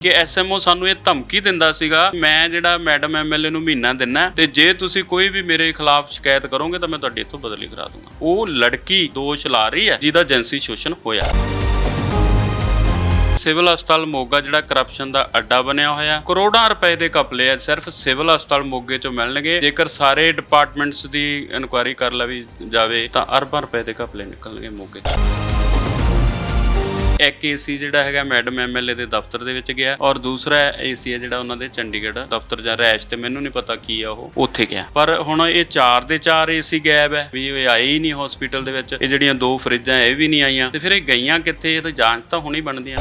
ਕਿ ਐਸਐਮਓ ਸਾਨੂੰ ਇਹ ਧਮਕੀ ਦਿੰਦਾ ਸੀਗਾ, ਮੈਂ ਜਿਹੜਾ ਮੈਡਮ ਐਮਐਲਏ ਨੂੰ ਮਹੀਨਾ ਦਿੰਨਾ ਤੇ ਜੇ ਤੁਸੀਂ ਕੋਈ ਵੀ ਮੇਰੇ ਖਿਲਾਫ ਸ਼ਿਕਾਇਤ ਕਰੋਗੇ ਤਾਂ ਮੈਂ ਤੁਹਾਡੇ ਇੱਥੋਂ ਬਦਲੀ ਕਰਾ ਦੂੰਗਾ। ਉਹ ਲੜਕੀ ਦੋਸ਼ ਲਾ ਰਹੀ ਹੈ ਜਿਹਦਾ ਜਿਨਸੀ ਸ਼ੋਸ਼ਣ ਹੋਇਆ। ਸਿਵਲ ਹਸਪਤਾਲ ਮੋਗਾ ਜਿਹੜਾ ਕਰਪਸ਼ਨ ਦਾ ਅੱਡਾ ਬਣਿਆ ਹੋਇਆ, ਕਰੋੜਾਂ ਰੁਪਏ ਦੇ ਘਪਲੇ ਆ ਸਿਰਫ ਸਿਵਲ ਹਸਪਤਾਲ ਮੋਗੇ ਚੋਂ ਮਿਲਣਗੇ। ਜੇਕਰ ਸਾਰੇ ਡਿਪਾਰਟਮੈਂਟਸ ਦੀ ਇਨਕੁਆਇਰੀ ਕਰ ਲਵੀ ਜਾਵੇ ਤਾਂ ਅਰਬਾਂ ਰੁਪਏ ਦੇ ਘਪਲੇ ਨਿਕਲਣਗੇ ਮੋਗੇ 'ਚ। ਇੱਕ ਏਸੀ ਜਿਹੜਾ ਹੈਗਾ ਮੈਡਮ ਐਮਐਲਏ ਦੇ ਦਫ਼ਤਰ ਦੇ ਵਿੱਚ ਗਿਆ ਔਰ ਦੂਸਰਾ ਏਸੀ ਹੈ ਜਿਹੜਾ ਉਹਨਾਂ ਦੇ ਚੰਡੀਗੜ੍ਹ ਦਫ਼ਤਰ ਜਾਂ ਰੈਸ਼ ਤੇ ਮੈਨੂੰ ਨਹੀਂ ਪਤਾ ਕੀ ਆ ਉਹ ਉੱਥੇ ਗਿਆ। ਪਰ ਹੁਣ ਇਹ 4 ਦੇ 4 ਏਸੀ ਗਾਇਬ ਹੈ ਵੀ ਇਹ ਆਏ ਹੀ ਨਹੀਂ ਹਸਪੀਟਲ ਦੇ ਵਿੱਚ। ਇਹ ਜਿਹੜੀਆਂ 2 ਫਰਿੱਜਾਂ ਇਹ ਵੀ ਨਹੀਂ ਆਈਆਂ ਤੇ ਫਿਰ ਇਹ ਗਈਆਂ ਕਿੱਥੇ? ਇਹ ਤਾਂ ਜਾਂਚ ਤਾਂ ਹੋਣੀ ਬਣਦੀਆਂ।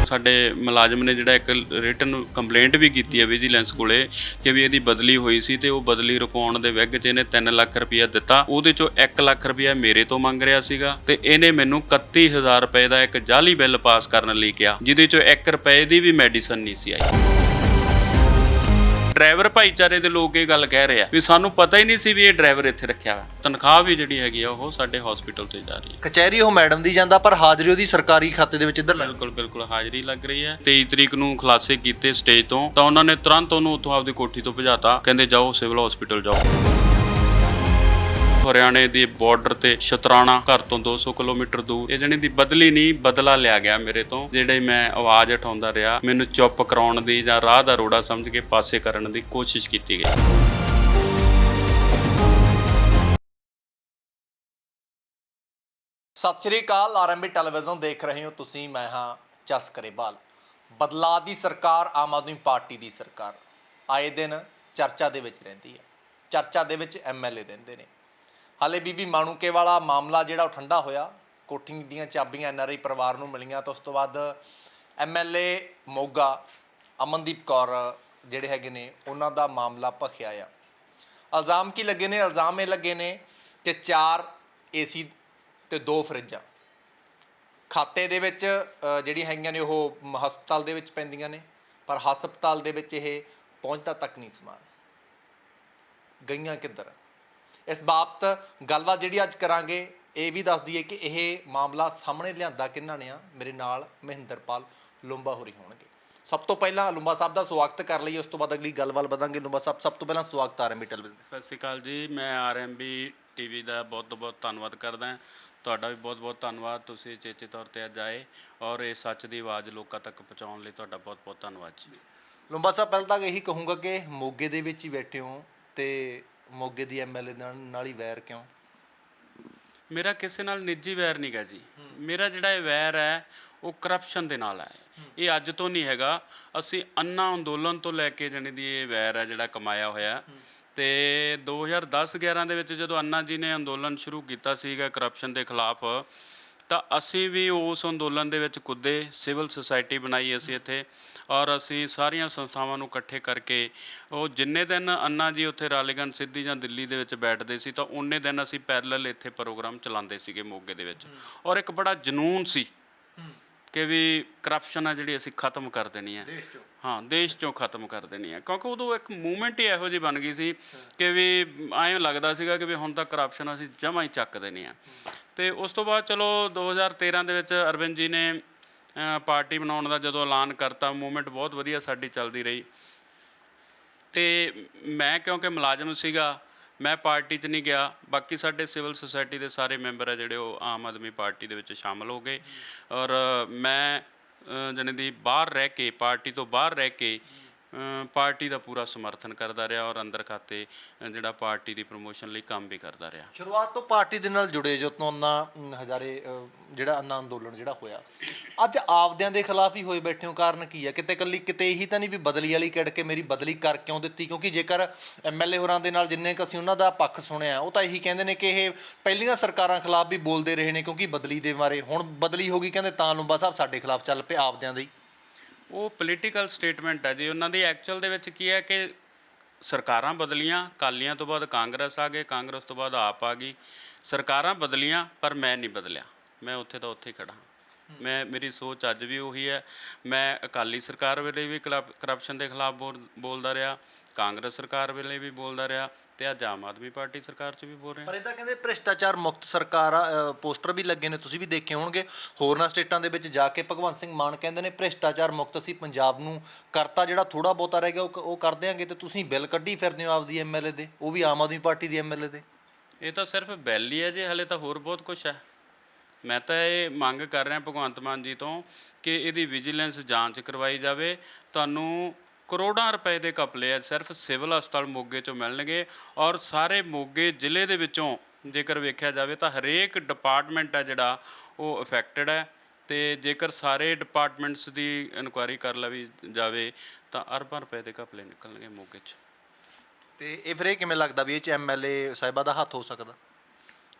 ਸਾਡੇ ਮੁਲਾਜ਼ਮ ਨੇ ਜਿਹੜਾ ਇੱਕ ਰਿਟਨ ਕੰਪਲੇਂਟ ਵੀ ਕੀਤੀ ਹੈ ਵਿਜੀਲੈਂਸ ਕੋਲੇ ਕਿ ਵੀ ਇਹਦੀ ਬਦਲੀ ਹੋਈ ਸੀ ਤੇ ਉਹ ਬਦਲੀ ਰੁਕਵਾਉਣ ਦੇ ਵਿਗ 'ਚ ਇਹਨੇ 3 ਲੱਖ ਰੁਪਇਆ ਦਿੱਤਾ। ਉਹਦੇ ਚੋਂ 1 ਲੱਖ ਰੁਪਇਆ ਮੇਰੇ ਤੋਂ ਮੰਗ ਰਿਹਾ ਸੀਗਾ ਤੇ ਇਹਨੇ ਮੈਨੂੰ 31,000 ਰੁਪਏ ਦਾ ਇੱਕ ਜਾਲੀ ਬਿੱਲ ਪਾਸ ਕਰਨ ਲਈ ਕਿਹਾ, ਜਿਹਦੇ ਚੋਂ 1 ਰੁਪਏ ਦੀ ਵੀ ਮੈਡੀਸਨ ਨਹੀਂ ਸੀ ਆਈ। ਡਰਾਈਵਰ ਭਾਈਚਾਰੇ ਦੇ ਲੋਕ ਇਹ ਗੱਲ ਕਹਿ ਰਹੇ ਆ ਵੀ ਸਾਨੂੰ ਪਤਾ ਹੀ ਨਹੀਂ ਸੀ ਵੀ ਇਹ ਡਰਾਈਵਰ ਇੱਥੇ ਰੱਖਿਆ ਹੋਇਆ। ਤਨਖਾਹ ਵੀ ਜਿਹੜੀ ਹੈਗੀ ਆ ਉਹ ਸਾਡੇ ਹਸਪੀਟਲ ਤੇ ਜਾ ਰਹੀ ਹੈ। ਕਚਹਿਰੀ ਉਹ ਮੈਡਮ ਦੀ ਜਾਂਦਾ ਪਰ ਹਾਜ਼ਰੀ ਉਹਦੀ ਸਰਕਾਰੀ ਖਾਤੇ ਦੇ ਵਿੱਚ ਇੱਧਰ ਬਿਲਕੁਲ ਹਾਜ਼ਰੀ ਲੱਗ ਰਹੀ ਹੈ। 23 ਤਰੀਕ ਨੂੰ ਖੁਲਾਸੇ ਕੀਤੇ ਸਟੇਜ ਤੋਂ ਤਾਂ ਉਹਨਾਂ ਨੇ ਤੁਰੰਤ ਉਹਨੂੰ ਉੱਥੋਂ ਆਪਦੀ ਕੋਠੀ ਤੋਂ ਭਜਾਤਾ, ਕਹਿੰਦੇ ਜਾਓ ਸਿਵਲ ਹਸਪੀਟਲ ਜਾਓ। ਹਰਿਆਣੇ ਦੇ ਬਾਰਡਰ ਤੇ ਸ਼ਤਰਾਣਾ ਘਰ ਤੋਂ 200 ਕਿਲੋਮੀਟਰ ਦੂਰ ਇਹ ਜਣੀ ਦੀ ਬਦਲੀ ਨਹੀਂ ਬਦਲਾ ਲਿਆ ਗਿਆ ਮੇਰੇ ਤੋਂ। ਜਿਹੜੇ ਮੈਂ ਆਵਾਜ਼ ਉਠਾਉਂਦਾ ਰਿਹਾ, ਮੈਨੂੰ ਚੁੱਪ ਕਰਾਉਣ ਦੀ ਜਾਂ ਰਾਹ ਦਾ ਰੋੜਾ ਸਮਝ ਕੇ ਪਾਸੇ ਕਰਨ ਦੀ ਕੋਸ਼ਿਸ਼ ਕੀਤੀ ਗਈ। ਸਤਿ ਸ਼੍ਰੀ ਅਕਾਲ, ਆਰਐਮਬੀ ਟੈਲੀਵਿਜ਼ਨ ਦੇਖ ਰਹੇ ਹੋ ਤੁਸੀਂ। ਮੈਂ ਹਾਂ ਜਸ ਕਰੇਵਾਲ। ਬਦਲਾਅ ਦੀ ਸਰਕਾਰ, ਆਮ ਆਦਮੀ ਪਾਰਟੀ ਦੀ ਸਰਕਾਰ ਆਏ ਦਿਨ ਚਰਚਾ ਦੇ ਵਿੱਚ ਰਹਿੰਦੀ ਹੈ। ਚਰਚਾ ਦੇ ਵਿੱਚ ਐਮਐਲਏ ਰਹਿੰਦੇ ਨੇ। ਹਾਲੇ ਬੀਬੀ ਮਾਣੂਕੇ ਵਾਲਾ ਮਾਮਲਾ ਜਿਹੜਾ ਉਹ ਠੰਡਾ ਹੋਇਆ, ਕੋਠੀ ਦੀਆਂ ਚਾਬੀਆਂ ਐਨਆਰਆਈ ਪਰਿਵਾਰ ਨੂੰ ਮਿਲੀਆਂ ਤਾਂ ਉਸ ਤੋਂ ਬਾਅਦ ਐਮਐਲਏ ਮੋਗਾ ਅਮਨਦੀਪ ਕੌਰ ਜਿਹੜੇ ਹੈਗੇ ਨੇ ਉਹਨਾਂ ਦਾ ਮਾਮਲਾ ਭਖਿਆ ਆ। ਇਲਜ਼ਾਮ ਕੀ ਲੱਗੇ ਨੇ? ਇਲਜ਼ਾਮ ਇਹ ਲੱਗੇ ਨੇ ਕਿ 4 ਏਸੀ ਤੇ 2 ਫਰਿੱਜਾਂ ਖਾਤੇ ਦੇ ਵਿੱਚ ਜਿਹੜੀਆਂ ਹੈਗੀਆਂ ਨੇ ਉਹ ਹਸਪਤਾਲ ਦੇ ਵਿੱਚ ਪੈਂਦੀਆਂ ਨੇ, ਪਰ ਹਸਪਤਾਲ ਦੇ ਵਿੱਚ ਇਹ ਪਹੁੰਚਦਾ ਤੱਕ ਨਹੀਂ ਸਮਾਨ। ਗਈਆਂ ਕਿੱਧਰ? ਇਸ ਬਾਬਤ ਗੱਲਬਾਤ ਜਿਹੜੀ ਅੱਜ ਕਰਾਂਗੇ। ਇਹ ਵੀ ਦੱਸ ਦਈਏ ਕਿ ਇਹ ਮਾਮਲਾ ਸਾਹਮਣੇ ਲਿਆਂਦਾ ਕਿਹਨਾਂ ਨੇ ਆ। ਮੇਰੇ ਨਾਲ ਮਹਿੰਦਰਪਾਲ ਲੂੰਬਾ ਹੋਰੀ ਹੋਣਗੇ। ਸਭ ਤੋਂ ਪਹਿਲਾਂ ਲੂੰਬਾ ਸਾਹਿਬ ਦਾ ਸਵਾਗਤ ਕਰ ਲਈਏ, ਉਸ ਤੋਂ ਬਾਅਦ ਅਗਲੀ ਗੱਲਬਾਤ ਵਧਾਂਗੇ। ਲੂੰਬਾ ਸਾਹਿਬ, ਸਭ ਤੋਂ ਪਹਿਲਾਂ ਸਵਾਗਤ ਆਰਐਮਬੀ ਟੈਲੀਵਿਜ਼ਨ। ਸਤਿ ਸ਼੍ਰੀ ਅਕਾਲ ਜੀ। ਮੈਂ ਆਰਐਮਬੀ ਟੀਵੀ ਦਾ ਬਹੁਤ ਧੰਨਵਾਦ ਕਰਦਾ। ਤੁਹਾਡਾ ਵੀ ਬਹੁਤ ਧੰਨਵਾਦ, ਤੁਸੀਂ ਚੇਚੇ ਤੌਰ ਤੇ ਅੱਜ ਆਏ ਔਰ ਇਹ ਸੱਚ ਦੀ ਆਵਾਜ਼ ਲੋਕਾਂ ਤੱਕ ਪਹੁੰਚਾਉਣ ਲਈ ਤੁਹਾਡਾ ਬਹੁਤ ਧੰਨਵਾਦ ਜੀ। ਲੂੰਬਾ ਸਾਹਿਬ, ਪਹਿਲਾਂ ਤਾਂ ਇਹੀ ਕਹੂੰਗਾ ਕਿ ਮੋਗੇ ਦੇ ਵਿੱਚ ਹੀ ਬੈਠੇ ਹੋ ਤੇ ਮੋਗੇ ਦੀ ਐਮਐਲਏ ਨਾਲ ਹੀ ਵੈਰ ਕਿਉਂ? ਮੇਰਾ ਕਿਸੇ ਨਾਲ ਨਿੱਜੀ ਵੈਰ ਨਹੀਂ ਗਾ ਜੀ। ਮੇਰਾ ਜਿਹੜਾ ਇਹ ਵੈਰ ਹੈ ਉਹ ਕਰਪਸ਼ਨ ਦੇ ਨਾਲ ਹੈ। ਇਹ ਅੱਜ ਤੋਂ ਨਹੀਂ ਹੈਗਾ। ਅਸੀਂ ਅੰਨਾ ਅੰਦੋਲਨ ਤੋਂ ਲੈ ਕੇ ਜਾਣੀ ਦੀ ਇਹ ਵੈਰ ਹੈ ਜਿਹੜਾ ਕਮਾਇਆ ਹੋਇਆ। ਤੇ 2010-11 ਦੇ ਵਿੱਚ ਜਦੋਂ ਅੰਨਾ ਜੀ ਨੇ ਅੰਦੋਲਨ ਸ਼ੁਰੂ ਕੀਤਾ ਸੀਗਾ ਕਰਪਸ਼ਨ ਦੇ ਖਿਲਾਫ, ਤਾਂ ਅਸੀਂ ਵੀ ਉਸ ਅੰਦੋਲਨ ਦੇ ਵਿੱਚ ਕੁੱਦੇ। ਸਿਵਲ ਸੁਸਾਇਟੀ ਬਣਾਈ ਅਸੀਂ ਇੱਥੇ ਔਰ ਅਸੀਂ ਸਾਰੀਆਂ ਸੰਸਥਾਵਾਂ ਨੂੰ ਇਕੱਠੇ ਕਰਕੇ ਉਹ ਜਿੰਨੇ ਦਿਨ ਅੰਨਾ ਜੀ ਉੱਥੇ ਰਾਲੇਗੰਜ ਸਿੱਧੀ ਜਾਂ ਦਿੱਲੀ ਦੇ ਵਿੱਚ ਬੈਠਦੇ ਸੀ ਤਾਂ ਉਨੇ ਦਿਨ ਅਸੀਂ ਪੈਰਲਲ ਇੱਥੇ ਪ੍ਰੋਗਰਾਮ ਚਲਾਉਂਦੇ ਸੀਗੇ ਮੋਗੇ ਦੇ ਵਿੱਚ। ਔਰ ਇੱਕ ਬੜਾ ਜਨੂਨ ਸੀ ਕਿ ਵੀ ਕਰਪਸ਼ਨ ਆ ਜਿਹੜੀ ਅਸੀਂ ਖਤਮ ਕਰ ਦੇਣੀ ਹੈ। ਹਾਂ, ਦੇਸ਼ 'ਚੋਂ ਖਤਮ ਕਰ ਦੇਣੀ ਹੈ, ਕਿਉਂਕਿ ਉਦੋਂ ਇੱਕ ਮੂਵਮੈਂਟ ਹੀ ਇਹੋ ਜਿਹੀ ਬਣ ਗਈ ਸੀ ਕਿ ਵੀ ਐਂ ਲੱਗਦਾ ਸੀਗਾ ਕਿ ਵੀ ਹੁਣ ਤਾਂ ਕਰਪਸ਼ਨ ਅਸੀਂ ਜਮਾਂ ਹੀ ਚੱਕ ਦੇਣੀ ਆ। ਅਤੇ ਉਸ ਤੋਂ ਬਾਅਦ ਚਲੋ 2013 ਦੇ ਵਿੱਚ ਅਰਵਿੰਦ ਜੀ ਨੇ ਪਾਰਟੀ ਬਣਾਉਣ ਦਾ ਜਦੋਂ ਐਲਾਨ ਕਰਤਾ, ਮੂਵਮੈਂਟ ਬਹੁਤ ਵਧੀਆ ਸਾਡੀ ਚੱਲਦੀ ਰਹੀ। ਅਤੇ ਮੈਂ ਕਿਉਂਕਿ ਮੁਲਾਜ਼ਮ ਸੀਗਾ, ਮੈਂ ਪਾਰਟੀ 'ਚ ਨਹੀਂ ਗਿਆ। ਬਾਕੀ ਸਾਡੇ ਸਿਵਲ ਸੁਸਾਇਟੀ ਦੇ ਸਾਰੇ ਮੈਂਬਰ ਆ ਜਿਹੜੇ ਉਹ ਆਮ ਆਦਮੀ ਪਾਰਟੀ ਦੇ ਵਿੱਚ ਸ਼ਾਮਲ ਹੋ ਗਏ ਔਰ ਮੈਂ ਜਾਣੀ ਦੀ ਬਾਹਰ ਰਹਿ ਕੇ, ਪਾਰਟੀ ਤੋਂ ਬਾਹਰ ਰਹਿ ਕੇ ਪਾਰਟੀ ਦਾ ਪੂਰਾ ਸਮਰਥਨ ਕਰਦਾ ਰਿਹਾ ਔਰ ਅੰਦਰ ਖਾਤੇ ਜਿਹੜਾ ਪਾਰਟੀ ਦੀ ਪ੍ਰਮੋਸ਼ਨ ਲਈ ਕੰਮ ਵੀ ਕਰਦਾ ਰਿਹਾ। ਸ਼ੁਰੂਆਤ ਤੋਂ ਪਾਰਟੀ ਦੇ ਨਾਲ ਜੁੜੇ ਜੋ ਤੋਂ ਅੰਨਾ ਹਜ਼ਾਰੇ ਜਿਹੜਾ ਅੰਨਾ ਅੰਦੋਲਨ ਜਿਹੜਾ ਹੋਇਆ, ਅੱਜ ਆਪਦਿਆਂ ਦੇ ਖਿਲਾਫ ਹੀ ਹੋਏ ਬੈਠੇ ਹੋ। ਕਾਰਨ ਕੀ ਹੈ? ਕਿਤੇ ਇਹੀ ਤਾਂ ਨਹੀਂ ਵੀ ਬਦਲੀ ਵਾਲੀ ਕਿੜ ਕੇ ਮੇਰੀ ਬਦਲੀ ਕਰ ਕਿਉਂ ਦਿੱਤੀ? ਕਿਉਂਕਿ ਜੇਕਰ ਐਮਐਲਏ ਹੋਰਾਂ ਦੇ ਨਾਲ ਜਿੰਨੇ ਕੁ ਅਸੀਂ ਉਹਨਾਂ ਦਾ ਪੱਖ ਸੁਣਿਆ, ਉਹ ਤਾਂ ਇਹੀ ਕਹਿੰਦੇ ਨੇ ਕਿ ਇਹ ਪਹਿਲੀਆਂ ਸਰਕਾਰਾਂ ਖਿਲਾਫ ਵੀ ਬੋਲਦੇ ਰਹੇ ਨੇ ਕਿਉਂਕਿ ਬਦਲੀ ਦੇ ਬਾਰੇ। ਹੁਣ ਬਦਲੀ ਹੋ ਗਈ ਕਹਿੰਦੇ ਤਾਂ ਲੂੰਬਾ ਸਾਹਿਬ ਸਾਡੇ ਖਿਲਾਫ ਚੱਲ ਪਏ ਆਪਦਿਆਂ ਦੇ ਹੀ। ਉਹ ਪੋਲੀਟੀਕਲ ਸਟੇਟਮੈਂਟ ਹੈ ਜੀ ਉਹਨਾਂ ਦੀ। ਐਕਚੁਅਲ ਦੇ ਵਿੱਚ ਕੀ ਹੈ ਕਿ ਸਰਕਾਰਾਂ ਬਦਲੀਆਂ, ਅਕਾਲੀਆਂ ਤੋਂ ਬਾਅਦ ਕਾਂਗਰਸ ਆ ਗਏ, ਕਾਂਗਰਸ ਤੋਂ ਬਾਅਦ ਆਪ ਆ ਗਈ। ਸਰਕਾਰਾਂ ਬਦਲੀਆਂ ਪਰ ਮੈਂ ਨਹੀਂ ਬਦਲਿਆ। ਮੈਂ ਉੱਥੇ ਤਾਂ ਉੱਥੇ ਹੀ ਖੜਾ। ਮੇਰੀ ਸੋਚ ਅੱਜ ਵੀ ਉਹੀ ਹੈ। ਮੈਂ ਅਕਾਲੀ ਸਰਕਾਰ ਵੇਲੇ ਵੀ ਕਰਪਸ਼ਨ ਦੇ ਖਿਲਾਫ ਬੋਲਦਾ ਰਿਹਾ, ਕਾਂਗਰਸ ਸਰਕਾਰ ਵੇਲੇ ਵੀ ਬੋਲਦਾ ਰਿਹਾ ਤੇ ਅੱਜ ਆਮ ਆਦਮੀ ਪਾਰਟੀ ਸਰਕਾਰ 'ਚ ਵੀ ਬੋਲ ਰਹੇ ਹਾਂ। ਪਰ ਇਹ ਤਾਂ ਕਹਿੰਦੇ ਭ੍ਰਿਸ਼ਟਾਚਾਰ ਮੁਕਤ ਸਰਕਾਰ ਆ, ਪੋਸਟਰ ਵੀ ਲੱਗੇ ਨੇ, ਤੁਸੀਂ ਵੀ ਦੇਖੇ ਹੋਣਗੇ। ਹੋਰਨਾਂ ਸਟੇਟਾਂ ਦੇ ਵਿੱਚ ਜਾ ਕੇ ਭਗਵੰਤ ਸਿੰਘ ਮਾਨ ਕਹਿੰਦੇ ਨੇ ਭ੍ਰਿਸ਼ਟਾਚਾਰ ਮੁਕਤ ਅਸੀਂ ਪੰਜਾਬ ਨੂੰ ਕਰਤਾ, ਜਿਹੜਾ ਥੋੜਾ ਬਹੁਤਾ ਰਹਿ ਗਿਆ ਉਹ ਕਰ ਦਿਆਂਗੇ। ਤੇ ਤੁਸੀਂ ਬਿੱਲ ਕੱਢੀ ਫਿਰਦੇ ਹੋ ਆਪਦੀ ਐਮਐਲਏ ਦੇ, ਉਹ ਵੀ ਆਮ ਆਦਮੀ ਪਾਰਟੀ ਦੀ ਐਮਐਲਏ ਦੇ। ਇਹ ਤਾਂ ਸਿਰਫ ਬਿੱਲ ਹੀ ਹੈ ਜੀ, ਹਲੇ ਤਾਂ ਹੋਰ ਬਹੁਤ ਕੁਝ ਹੈ। ਮੈਂ ਤਾਂ ਇਹ ਮੰਗ ਕਰ ਰਿਹਾ ਭਗਵੰਤ ਮਾਨ ਜੀ ਤੋਂ ਕਿ ਇਹਦੀ ਵਿਜੀਲੈਂਸ ਜਾਂਚ ਕਰਵਾਈ ਜਾਵੇ। ਤੁਹਾਨੂੰ ਕਰੋੜਾਂ ਰੁਪਏ ਦੇ ਘਪਲੇ ਆ ਸਿਰਫ ਸਿਵਲ ਹਸਪਤਾਲ ਮੋਗੇ 'ਚੋਂ ਮਿਲਣਗੇ, ਔਰ ਸਾਰੇ ਮੋਗੇ ਜ਼ਿਲ੍ਹੇ ਦੇ ਵਿੱਚੋਂ ਜੇਕਰ ਵੇਖਿਆ ਜਾਵੇ ਤਾਂ ਹਰੇਕ ਡਿਪਾਰਟਮੈਂਟ ਹੈ ਜਿਹੜਾ ਉਹ ਅਫੈਕਟਡ ਹੈ। ਤੇ ਜੇਕਰ ਸਾਰੇ ਡਿਪਾਰਟਮੈਂਟਸ ਦੀ ਇਨਕੁਆਇਰੀ ਕਰ ਲਵੀ ਜਾਵੇ ਤਾਂ ਅਰਬਾਂ ਰੁਪਏ ਦੇ ਘਪਲੇ ਨਿਕਲਣਗੇ ਮੋਗੇ 'ਚ। ਤੇ ਇਹ ਫਿਰ ਇਹ ਕਿਵੇਂ ਲੱਗਦਾ ਵੀ ਇਹ 'ਚ ਐਮਐਲਏ ਸਾਹਿਬਾਂ ਦਾ ਹੱਥ ਹੋ ਸਕਦਾ?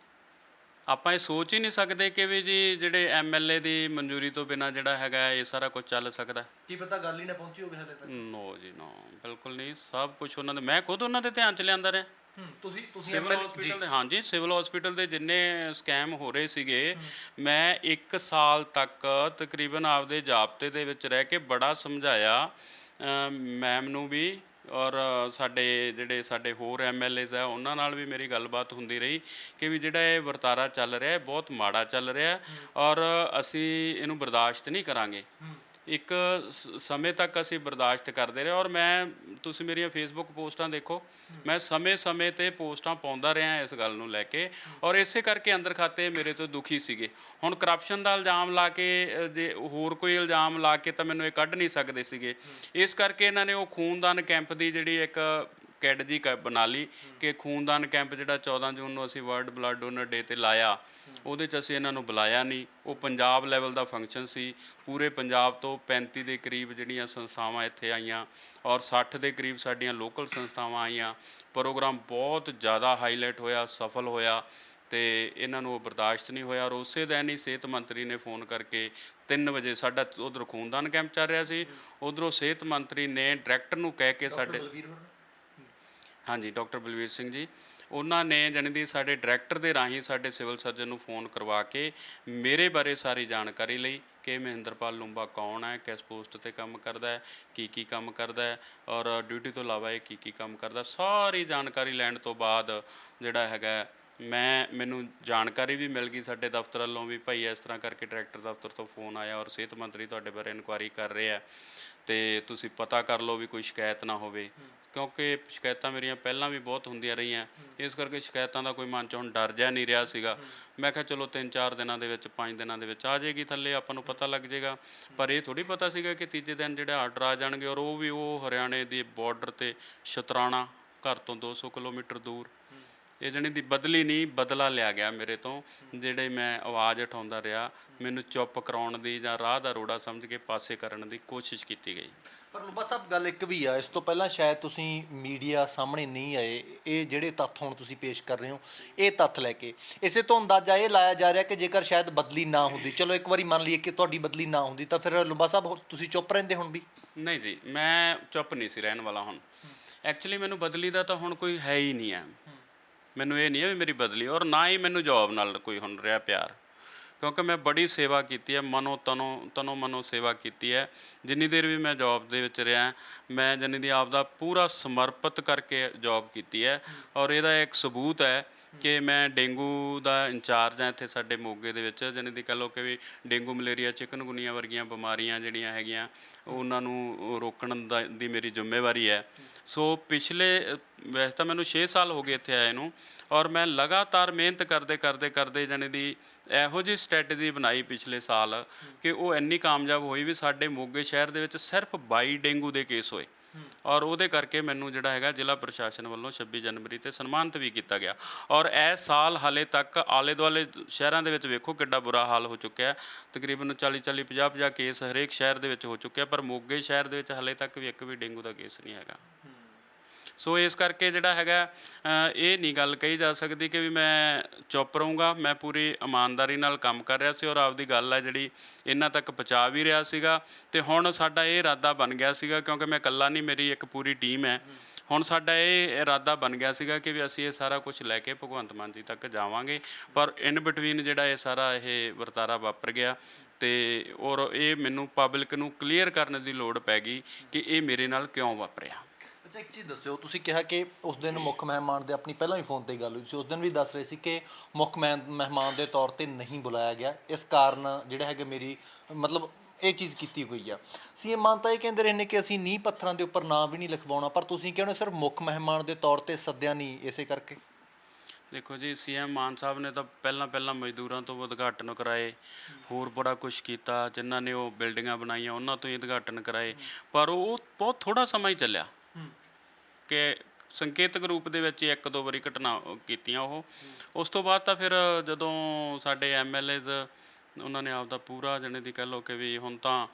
ਆਪਾਂ ਇਹ ਸੋਚ ਹੀ ਨਹੀਂ ਸਕਦੇ ਕਿ ਵੀ ਜੀ ਜਿਹੜੇ ਐਮਐਲਏ ਦੀ ਮਨਜ਼ੂਰੀ ਤੋਂ ਬਿਨਾਂ ਜਿਹੜਾ ਹੈਗਾ ਇਹ ਸਾਰਾ ਕੁਝ ਚੱਲ ਸਕਦਾ। ਕੀ ਪਤਾ ਗੱਲ ਹੀ ਨਾ ਪਹੁੰਚੀ ਹੋਵੇ ਹਲੇ ਤੱਕ। ਨੋ ਜੀ ਨੋ, ਬਿਲਕੁਲ ਨਹੀਂ। ਸਭ ਕੁਝ ਉਹਨਾਂ ਦੇ, ਮੈਂ ਖੁਦ ਉਹਨਾਂ ਦੇ ਧਿਆਨ 'ਚ ਲਿਆਂਦਾ ਰਿਹਾ। ਤੁਸੀਂ ਸਿਵਲ ਹਸਪੀਟਲ ਦੇ, ਹਾਂਜੀ ਸਿਵਲ ਹਸਪੀਟਲ ਦੇ ਜਿੰਨੇ ਸਕੈਮ ਹੋ ਰਹੇ ਸੀਗੇ, ਮੈਂ 1 ਸਾਲ ਤੱਕ ਤਕਰੀਬਨ ਆਪਦੇ ਜ਼ਾਬਤੇ ਦੇ ਵਿੱਚ ਰਹਿ ਕੇ ਬੜਾ ਸਮਝਾਇਆ ਮੈਮ ਨੂੰ ਵੀ, ਔਰ ਸਾਡੇ ਹੋਰ ਐਮਐਲਏਜ਼ ਆ ਉਹਨਾਂ ਨਾਲ ਵੀ ਮੇਰੀ ਗੱਲਬਾਤ ਹੁੰਦੀ ਰਹੀ ਕਿ ਵੀ ਜਿਹੜਾ ਇਹ ਵਰਤਾਰਾ ਚੱਲ ਰਿਹਾ ਬਹੁਤ ਮਾੜਾ ਚੱਲ ਰਿਹਾ, ਔਰ ਅਸੀਂ ਇਹਨੂੰ ਬਰਦਾਸ਼ਤ ਨਹੀਂ ਕਰਾਂਗੇ। ਇੱਕ ਸਮੇਂ ਤੱਕ ਅਸੀਂ ਬਰਦਾਸ਼ਤ ਕਰਦੇ ਰਹੇ, ਔਰ ਤੁਸੀਂ ਮੇਰੀਆਂ ਫੇਸਬੁੱਕ ਪੋਸਟਾਂ ਦੇਖੋ, ਮੈਂ ਸਮੇਂ-ਸਮੇਂ 'ਤੇ ਪੋਸਟਾਂ ਪਾਉਂਦਾ ਰਿਹਾ ਇਸ ਗੱਲ ਨੂੰ ਲੈ ਕੇ, ਔਰ ਇਸੇ ਕਰਕੇ ਅੰਦਰ ਖਾਤੇ ਮੇਰੇ ਤੋਂ ਦੁਖੀ ਸੀਗੇ। ਹੁਣ ਕਰਪਸ਼ਨ ਦਾ ਇਲਜ਼ਾਮ ਲਾ ਕੇ, ਜੇ ਹੋਰ ਕੋਈ ਇਲਜ਼ਾਮ ਲਾ ਕੇ ਤਾਂ ਮੈਨੂੰ ਇਹ ਕੱਢ ਨਹੀਂ ਸਕਦੇ ਸੀਗੇ। ਇਸ ਕਰਕੇ ਇਹਨਾਂ ਨੇ ਉਹ ਖੂਨਦਾਨ ਕੈਂਪ ਦੀ ਜਿਹੜੀ ਇੱਕ ਕਿੱਟ ਜੀ ਬਣਾ ਲਈ ਕਿ ਖੂਨਦਾਨ ਕੈਂਪ ਜਿਹੜਾ 14 ਜੂਨ ਨੂੰ ਅਸੀਂ ਵਰਲਡ ਬਲੱਡ ਡੋਨਰ ਡੇ 'ਤੇ ਲਾਇਆ, ਉਹਦੇ 'ਚ ਅਸੀਂ ਇਹਨਾਂ ਨੂੰ ਬੁਲਾਇਆ ਨਹੀਂ। ਉਹ ਪੰਜਾਬ ਲੈਵਲ ਦਾ ਫੰਕਸ਼ਨ ਸੀ, ਪੂਰੇ ਪੰਜਾਬ ਤੋਂ 35 ਦੇ ਕਰੀਬ ਜਿਹੜੀਆਂ ਸੰਸਥਾਵਾਂ ਇੱਥੇ ਆਈਆਂ, ਔਰ 60 ਦੇ ਕਰੀਬ ਸਾਡੀਆਂ ਲੋਕਲ ਸੰਸਥਾਵਾਂ ਆਈਆਂ। ਪ੍ਰੋਗਰਾਮ ਬਹੁਤ ਜ਼ਿਆਦਾ ਹਾਈਲਾਈਟ ਹੋਇਆ, ਸਫਲ ਹੋਇਆ, ਤੇ ਇਹਨਾਂ ਨੂੰ ਉਹ ਬਰਦਾਸ਼ਤ ਨਹੀਂ ਹੋਇਆ। ਔਰ ਉਸੇ ਦਿਨ ਹੀ ਸਿਹਤ ਮੰਤਰੀ ਨੇ ਫੋਨ ਕਰਕੇ 3 ਵਜੇ, ਸਾਡਾ ਉੱਧਰ ਖੂਨਦਾਨ ਕੈਂਪ ਚੱਲ ਰਿਹਾ ਸੀ, ਉੱਧਰੋਂ ਸਿਹਤ ਮੰਤਰੀ ਨੇ ਡਾਇਰੈਕਟਰ ਨੂੰ ਕਹਿ ਕੇ ਸਾਡੇ, ਹਾਂਜੀ ਡਾਕਟਰ ਬਲਵੀਰ ਸਿੰਘ ਜੀ, ਉਹਨਾਂ ਨੇ ਜਾਣੀ ਦੀ ਸਾਡੇ ਡਾਇਰੈਕਟਰ ਦੇ ਰਾਹੀਂ ਸਾਡੇ ਸਿਵਲ ਸਰਜਨ ਨੂੰ ਫੋਨ ਕਰਵਾ ਕੇ ਮੇਰੇ ਬਾਰੇ ਸਾਰੀ ਜਾਣਕਾਰੀ ਲਈ ਕਿ ਮਹਿੰਦਰਪਾਲ ਲੂੰਬਾ ਕੌਣ ਹੈ, ਕਿਸ ਪੋਸਟ 'ਤੇ ਕੰਮ ਕਰਦਾ ਹੈ, ਕੀ ਕੰਮ ਕਰਦਾ ਹੈ, ਔਰ ਡਿਊਟੀ ਤੋਂ ਇਲਾਵਾ ਇਹ ਕੀ ਕੰਮ ਕਰਦਾ। ਸਾਰੀ ਜਾਣਕਾਰੀ ਲੈਣ ਤੋਂ ਬਾਅਦ ਜਿਹੜਾ ਹੈਗਾ ਮੈਨੂੰ ਜਾਣਕਾਰੀ ਵੀ ਮਿਲ ਗਈ ਸਾਡੇ ਦਫ਼ਤਰ ਵੱਲੋਂ ਵੀ ਭਾਈ ਇਸ ਤਰ੍ਹਾਂ ਕਰਕੇ ਡਾਇਰੈਕਟਰ ਦਫ਼ਤਰ ਤੋਂ ਫੋਨ ਆਇਆ ਔਰ ਸਿਹਤ ਮੰਤਰੀ ਤੁਹਾਡੇ ਬਾਰੇ ਇਨਕੁਆਇਰੀ ਕਰ ਰਹੇ ਆ, ਤੇ ਤੁਸੀਂ ਪਤਾ ਕਰ ਲਓ ਵੀ ਕੋਈ ਸ਼ਿਕਾਇਤ ਨਾ ਹੋਵੇ। ਕਿਉਂਕਿ ਸ਼ਿਕਾਇਤਾਂ ਮੇਰੀਆਂ ਪਹਿਲਾਂ ਵੀ ਬਹੁਤ ਹੁੰਦੀਆਂ ਰਹੀਆਂ, ਇਸ ਕਰਕੇ ਸ਼ਿਕਾਇਤਾਂ ਦਾ ਕੋਈ ਮਨ 'ਚ ਹੁਣ ਡਰ ਜਿਹਾ ਨਹੀਂ ਰਿਹਾ ਸੀਗਾ। ਮੈਂ ਕਿਹਾ ਚਲੋ 3-4 ਦਿਨਾਂ ਦੇ ਵਿੱਚ, 5 ਦਿਨਾਂ ਦੇ ਵਿੱਚ ਆ ਜਾਏਗੀ ਥੱਲੇ, ਆਪਾਂ ਨੂੰ ਪਤਾ ਲੱਗ ਜਾਏਗਾ। ਪਰ ਇਹ ਥੋੜ੍ਹੀ ਪਤਾ ਸੀਗਾ ਕਿ ਤੀਜੇ ਦਿਨ ਜਿਹੜੇ ਆਰਡਰ ਆ ਜਾਣਗੇ, ਔਰ ਉਹ ਵੀ ਉਹ ਹਰਿਆਣੇ ਦੇ ਬਾਰਡਰ 'ਤੇ ਸ਼ਤਰਾਣਾ, ਘਰ ਤੋਂ 200 ਕਿਲੋਮੀਟਰ ਦੂਰ। ਇਹ ਜਾਣੀ ਦੀ ਬਦਲੀ ਨਹੀਂ, ਬਦਲਾ ਲਿਆ ਗਿਆ ਮੇਰੇ ਤੋਂ। ਜਿਹੜੇ ਮੈਂ ਆਵਾਜ਼ ਉਠਾਉਂਦਾ ਰਿਹਾ, ਮੈਨੂੰ ਚੁੱਪ ਕਰਾਉਣ ਦੀ ਜਾਂ ਰਾਹ ਦਾ ਰੋੜਾ ਸਮਝ ਕੇ ਪਾਸੇ ਕਰਨ ਦੀ ਕੋਸ਼ਿਸ਼ ਕੀਤੀ ਗਈ। ਪਰ ਲੂੰਬਾ ਸਾਹਿਬ ਗੱਲ ਇੱਕ ਵੀ ਆ, ਇਸ ਤੋਂ ਪਹਿਲਾਂ ਸ਼ਾਇਦ ਤੁਸੀਂ ਮੀਡੀਆ ਸਾਹਮਣੇ ਨਹੀਂ ਆਏ। ਇਹ ਜਿਹੜੇ ਤੱਥ ਹੁਣ ਤੁਸੀਂ ਪੇਸ਼ ਕਰ ਰਹੇ ਹੋ, ਇਹ ਤੱਥ ਲੈ ਕੇ ਇਸੇ ਤੋਂ ਅੰਦਾਜ਼ਾ ਇਹ ਲਾਇਆ ਜਾ ਰਿਹਾ ਕਿ ਜੇਕਰ ਸ਼ਾਇਦ ਬਦਲੀ ਨਾ ਹੁੰਦੀ, ਚਲੋ ਇੱਕ ਵਾਰੀ ਮੰਨ ਲਈਏ ਕਿ ਤੁਹਾਡੀ ਬਦਲੀ ਨਾ ਹੁੰਦੀ, ਤਾਂ ਫਿਰ ਲੂੰਬਾ ਸਾਹਿਬ ਤੁਸੀਂ ਚੁੱਪ ਰਹਿੰਦੇ ਹੁਣ ਵੀ? ਨਹੀਂ ਜੀ, ਮੈਂ ਚੁੱਪ ਨਹੀਂ ਸੀ ਰਹਿਣ ਵਾਲਾ। ਹੁਣ ਐਕਚੁਅਲੀ ਮੈਨੂੰ ਬਦਲੀ ਦਾ ਤਾਂ ਹੁਣ ਕੋਈ ਹੈ ਹੀ ਨਹੀਂ ਹੈ। ਮੈਨੂੰ ਇਹ ਨਹੀਂ ਹੈ ਵੀ ਮੇਰੀ ਬਦਲੀ, ਔਰ ਨਾ ਹੀ ਮੈਨੂੰ ਜੋਬ ਨਾਲ ਕੋਈ ਹੁਣ ਰਿਹਾ ਪਿਆਰ, ਕਿਉਂਕਿ ਮੈਂ ਬੜੀ ਸੇਵਾ ਕੀਤੀ ਹੈ, ਤਨੋਂ ਮਨੋਂ ਸੇਵਾ ਕੀਤੀ ਹੈ। ਜਿੰਨੀ ਦੇਰ ਵੀ ਮੈਂ ਜੋਬ ਦੇ ਵਿੱਚ ਰਿਹਾ, ਮੈਂ ਜਾਣੀ ਦੀ ਆਪ ਦਾ ਪੂਰਾ ਸਮਰਪਿਤ ਕਰਕੇ ਜੋਬ ਕੀਤੀ ਹੈ। ਔਰ ਇਹਦਾ ਇੱਕ ਸਬੂਤ ਹੈ ਕਿ ਮੈਂ ਡੇਂਗੂ ਦਾ ਇੰਚਾਰਜ ਹਾਂ ਇੱਥੇ ਸਾਡੇ ਮੋਗੇ ਦੇ ਵਿੱਚ। ਜਾਣੀ ਦੀ ਕਹਿ ਲਓ ਕਿ ਵੀ ਡੇਂਗੂ, ਮਲੇਰੀਆ, ਚਿਕਨਗੁਨੀਆ ਵਰਗੀਆਂ ਬਿਮਾਰੀਆਂ ਜਿਹੜੀਆਂ ਹੈਗੀਆਂ, ਉਹਨਾਂ ਨੂੰ ਰੋਕਣ ਦੀ ਮੇਰੀ ਜ਼ਿੰਮੇਵਾਰੀ ਹੈ। ਸੋ ਵੈਸੇ ਤਾਂ ਮੈਨੂੰ 6 ਸਾਲ ਹੋ ਗਏ ਇੱਥੇ ਆਏ ਨੂੰ, ਔਰ ਮੈਂ ਲਗਾਤਾਰ ਮਿਹਨਤ ਕਰਦੇ ਜਾਣੀ ਦੀ ਇਹੋ ਜਿਹੀ ਸਟ੍ਰੈਟਜੀ ਬਣਾਈ ਪਿਛਲੇ ਸਾਲ ਕਿ ਉਹ ਇੰਨੀ ਕਾਮਯਾਬ ਹੋਈ ਵੀ ਸਾਡੇ ਮੋਗੇ ਸ਼ਹਿਰ ਦੇ ਵਿੱਚ ਸਿਰਫ 22 ਡੇਂਗੂ ਦੇ ਕੇਸ ਹੋਏ, ਔਰ ਉਹਦੇ ਕਰਕੇ ਮੈਨੂੰ ਜਿਹੜਾ ਹੈਗਾ ਜ਼ਿਲ੍ਹਾ ਪ੍ਰਸ਼ਾਸਨ ਵੱਲੋਂ 26 ਜਨਵਰੀ 'ਤੇ ਸਨਮਾਨਿਤ ਵੀ ਕੀਤਾ ਗਿਆ। ਔਰ ਇਸ ਸਾਲ ਹਾਲੇ ਤੱਕ ਆਲੇ ਦੁਆਲੇ ਸ਼ਹਿਰਾਂ ਦੇ ਵਿੱਚ ਵੇਖੋ ਕਿੱਡਾ ਬੁਰਾ ਹਾਲ ਹੋ ਚੁੱਕਿਆ, ਤਕਰੀਬਨ 40-40, 50-50 ਕੇਸ ਹਰੇਕ ਸ਼ਹਿਰ ਦੇ ਵਿੱਚ ਹੋ ਚੁੱਕਿਆ, ਪਰ ਮੋਗੇ ਸ਼ਹਿਰ ਦੇ ਵਿੱਚ ਹਾਲੇ ਤੱਕ ਵੀ ਇੱਕ ਵੀ ਡੇਂਗੂ ਦਾ ਕੇਸ ਨਹੀਂ ਹੈਗਾ। ਸੋ ਇਸ ਕਰਕੇ ਜਿਹੜਾ ਹੈਗਾ ਇਹ ਨਹੀਂ ਗੱਲ ਕਹੀ ਜਾ ਸਕਦੀ ਕਿ ਵੀ ਮੈਂ ਚੁੱਪ ਰਹੂੰਗਾ। ਮੈਂ ਪੂਰੀ ਇਮਾਨਦਾਰੀ ਨਾਲ ਕੰਮ ਕਰ ਰਿਹਾ ਸੀ, ਔਰ ਆਪਦੀ ਗੱਲ ਹੈ ਜਿਹੜੀ ਇਹਨਾਂ ਤੱਕ ਪਹੁੰਚਾ ਵੀ ਰਿਹਾ ਸੀਗਾ। ਅਤੇ ਹੁਣ ਸਾਡਾ ਇਹ ਇਰਾਦਾ ਬਣ ਗਿਆ ਸੀਗਾ, ਕਿਉਂਕਿ ਮੈਂ ਇਕੱਲਾ ਨਹੀਂ, ਮੇਰੀ ਇੱਕ ਪੂਰੀ ਟੀਮ ਹੈ। ਹੁਣ ਸਾਡਾ ਇਹ ਇਰਾਦਾ ਬਣ ਗਿਆ ਸੀਗਾ ਕਿ ਵੀ ਅਸੀਂ ਇਹ ਸਾਰਾ ਕੁਝ ਲੈ ਕੇ ਭਗਵੰਤ ਮਾਨ ਜੀ ਤੱਕ ਜਾਵਾਂਗੇ। ਪਰ ਇਨ ਬਿਟਵੀਨ ਜਿਹੜਾ ਇਹ ਸਾਰਾ ਇਹ ਵਰਤਾਰਾ ਵਾਪਰ ਗਿਆ, ਅਤੇ ਔਰ ਇਹ ਮੈਨੂੰ ਪਬਲਿਕ ਨੂੰ ਕਲੀਅਰ ਕਰਨ ਦੀ ਲੋੜ ਪੈ ਗਈ ਕਿ ਇਹ ਮੇਰੇ ਨਾਲ ਕਿਉਂ ਵਾਪਰਿਆ। ਅੱਛਾ, ਇੱਕ ਚੀਜ਼ ਦੱਸਿਓ, ਤੁਸੀਂ ਕਿਹਾ ਕਿ ਉਸ ਦਿਨ ਮੁੱਖ ਮਹਿਮਾਨ ਦੇ ਆਪਣੀ ਪਹਿਲਾਂ ਵੀ ਫੋਨ ਤੇ ਗੱਲ ਹੋਈ ਸੀ, ਉਸ ਦਿਨ ਵੀ ਦੱਸ ਰਹੇ ਸੀ ਕਿ ਮੁੱਖ ਮਹਿਮਾਨ ਦੇ ਤੌਰ ਤੇ ਨਹੀਂ ਬੁਲਾਇਆ ਗਿਆ, ਇਸ ਕਾਰਨ ਜਿਹੜਾ ਹੈਗਾ ਮੇਰੀ ਮਤਲਬ ਇਹ ਚੀਜ਼ ਕੀਤੀ ਹੋਈ ਆ। ਸੀਐਮ ਮਾਨ ਤਾਂ ਇਹ ਕਹਿੰਦੇ ਰਹੇ ਨੇ ਕਿ ਅਸੀਂ ਨੀਂਹ ਪੱਥਰਾਂ ਦੇ ਉੱਪਰ ਨਾਂ ਵੀ ਨਹੀਂ ਲਿਖਵਾਉਣਾ, ਪਰ ਤੁਸੀਂ ਕਹਿੰਦੇ ਸਿਰਫ ਮੁੱਖ ਮਹਿਮਾਨ ਦੇ ਤੌਰ ਤੇ ਸੱਦਿਆ ਨਹੀਂ ਇਸੇ ਕਰਕੇ। ਦੇਖੋ ਜੀ, ਸੀਐਮ ਮਾਨ ਸਾਹਿਬ ਨੇ ਤਾਂ ਪਹਿਲਾਂ ਮਜ਼ਦੂਰਾਂ ਤੋਂ ਉਦਘਾਟਨ ਕਰਾਏ, ਹੋਰ ਬੜਾ ਕੁਝ ਕੀਤਾ, ਜਿਨ੍ਹਾਂ ਨੇ ਉਹ ਬਿਲਡਿੰਗਾਂ ਬਣਾਈਆਂ ਉਹਨਾਂ ਤੋਂ ਹੀ ਉਦਘਾਟਨ ਕਰਾਏ, ਪਰ ਉਹ ਬਹੁਤ ਥੋੜ੍ਹਾ ਸਮਾਂ ਹੀ ਚੱਲਿਆ ਕਿ ਸੰਕੇਤਕ ਰੂਪ ਦੇ ਵਿੱਚ ਇੱਕ ਦੋ ਵਾਰੀ ਘਟਨਾ ਕੀਤੀਆਂ ਉਹ। ਉਸ ਤੋਂ ਬਾਅਦ ਤਾਂ ਫਿਰ ਜਦੋਂ ਸਾਡੇ ਐਮਐਲਏਜ਼ ਉਹਨਾਂ ਨੇ ਆਪਦਾ ਪੂਰਾ ਜਣੇ ਦੀ ਕਹਿ ਲਓ ਕਿ ਵੀ ਹੁਣ ਤਾਂ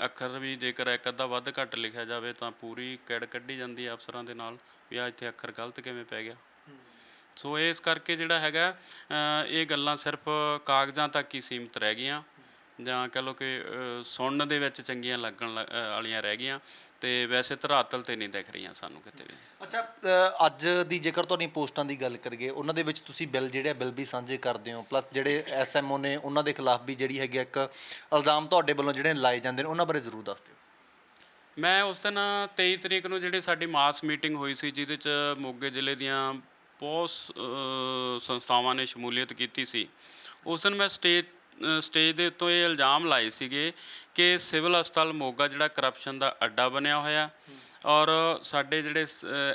ਅੱਖਰ ਵੀ ਜੇਕਰ ਇੱਕ ਅੱਧਾ ਵੱਧ ਘੱਟ ਲਿਖਿਆ ਜਾਵੇ ਤਾਂ ਪੂਰੀ ਕਿੜ ਕੱਢੀ ਜਾਂਦੀ ਹੈ ਅਫਸਰਾਂ ਦੇ ਨਾਲ ਵੀ ਆ ਇੱਥੇ ਅੱਖਰ ਗਲਤ ਕਿਵੇਂ ਪੈ ਗਿਆ। ਸੋ ਇਸ ਕਰਕੇ ਜਿਹੜਾ ਹੈਗਾ ਇਹ ਗੱਲਾਂ ਸਿਰਫ ਕਾਗਜ਼ਾਂ ਤੱਕ ਹੀ ਸੀਮਿਤ ਰਹਿ ਗਈਆਂ, ਜਾਂ ਕਹਿ ਲਓ ਕਿ ਸੁਣਨ ਦੇ ਵਿੱਚ ਚੰਗੀਆਂ ਲੱਗਣ ਵਾਲੀਆਂ ਰਹਿ ਗਈਆਂ, ਤੇ ਵੈਸੇ ਧਰਾਤਲ ਤੇ ਨਹੀਂ ਦਿਖ ਰਹੀਆਂ ਸਾਨੂੰ ਕਿਤੇ ਵੀ। ਅੱਛਾ, ਅੱਜ ਦੀ ਜੇਕਰ ਤੁਹਾਡੀਆਂ ਪੋਸਟਾਂ ਦੀ ਗੱਲ ਕਰੀਏ, ਉਹਨਾਂ ਦੇ ਵਿੱਚ ਤੁਸੀਂ ਬਿੱਲ ਵੀ ਸਾਂਝੇ ਕਰਦੇ ਹੋ, ਪਲੱਸ ਜਿਹੜੇ ਐਸਐਮਓ ਨੇ ਉਹਨਾਂ ਦੇ ਖਿਲਾਫ ਵੀ ਜਿਹੜੀ ਹੈਗੀ ਇੱਕ ਇਲਜ਼ਾਮ ਤੁਹਾਡੇ ਵੱਲੋਂ ਜਿਹੜੇ ਲਾਏ ਜਾਂਦੇ ਨੇ, ਉਹਨਾਂ ਬਾਰੇ ਜ਼ਰੂਰ ਦੱਸ ਦਿਓ। ਮੈਂ ਉਸ ਦਿਨ 23 ਤਰੀਕ ਨੂੰ ਜਿਹੜੀ ਸਾਡੀ ਮਾਸ ਮੀਟਿੰਗ ਹੋਈ ਸੀ, ਜਿਹਦੇ 'ਚ ਮੋਗੇ ਜ਼ਿਲ੍ਹੇ ਦੀਆਂ ਬਹੁਤ ਸੰਸਥਾਵਾਂ ਨੇ ਸ਼ਮੂਲੀਅਤ ਕੀਤੀ ਸੀ, ਉਸ ਦਿਨ ਮੈਂ ਸਟੇਜ ਦੇ ਉੱਤੋਂ ਇਹ ਇਲਜ਼ਾਮ ਲਾਏ ਸੀਗੇ ਕਿ ਸਿਵਲ ਹਸਪਤਾਲ ਮੋਗਾ ਜਿਹੜਾ ਕਰਪਸ਼ਨ ਦਾ ਅੱਡਾ ਬਣਿਆ ਹੋਇਆ, ਔਰ ਸਾਡੇ ਜਿਹੜੇ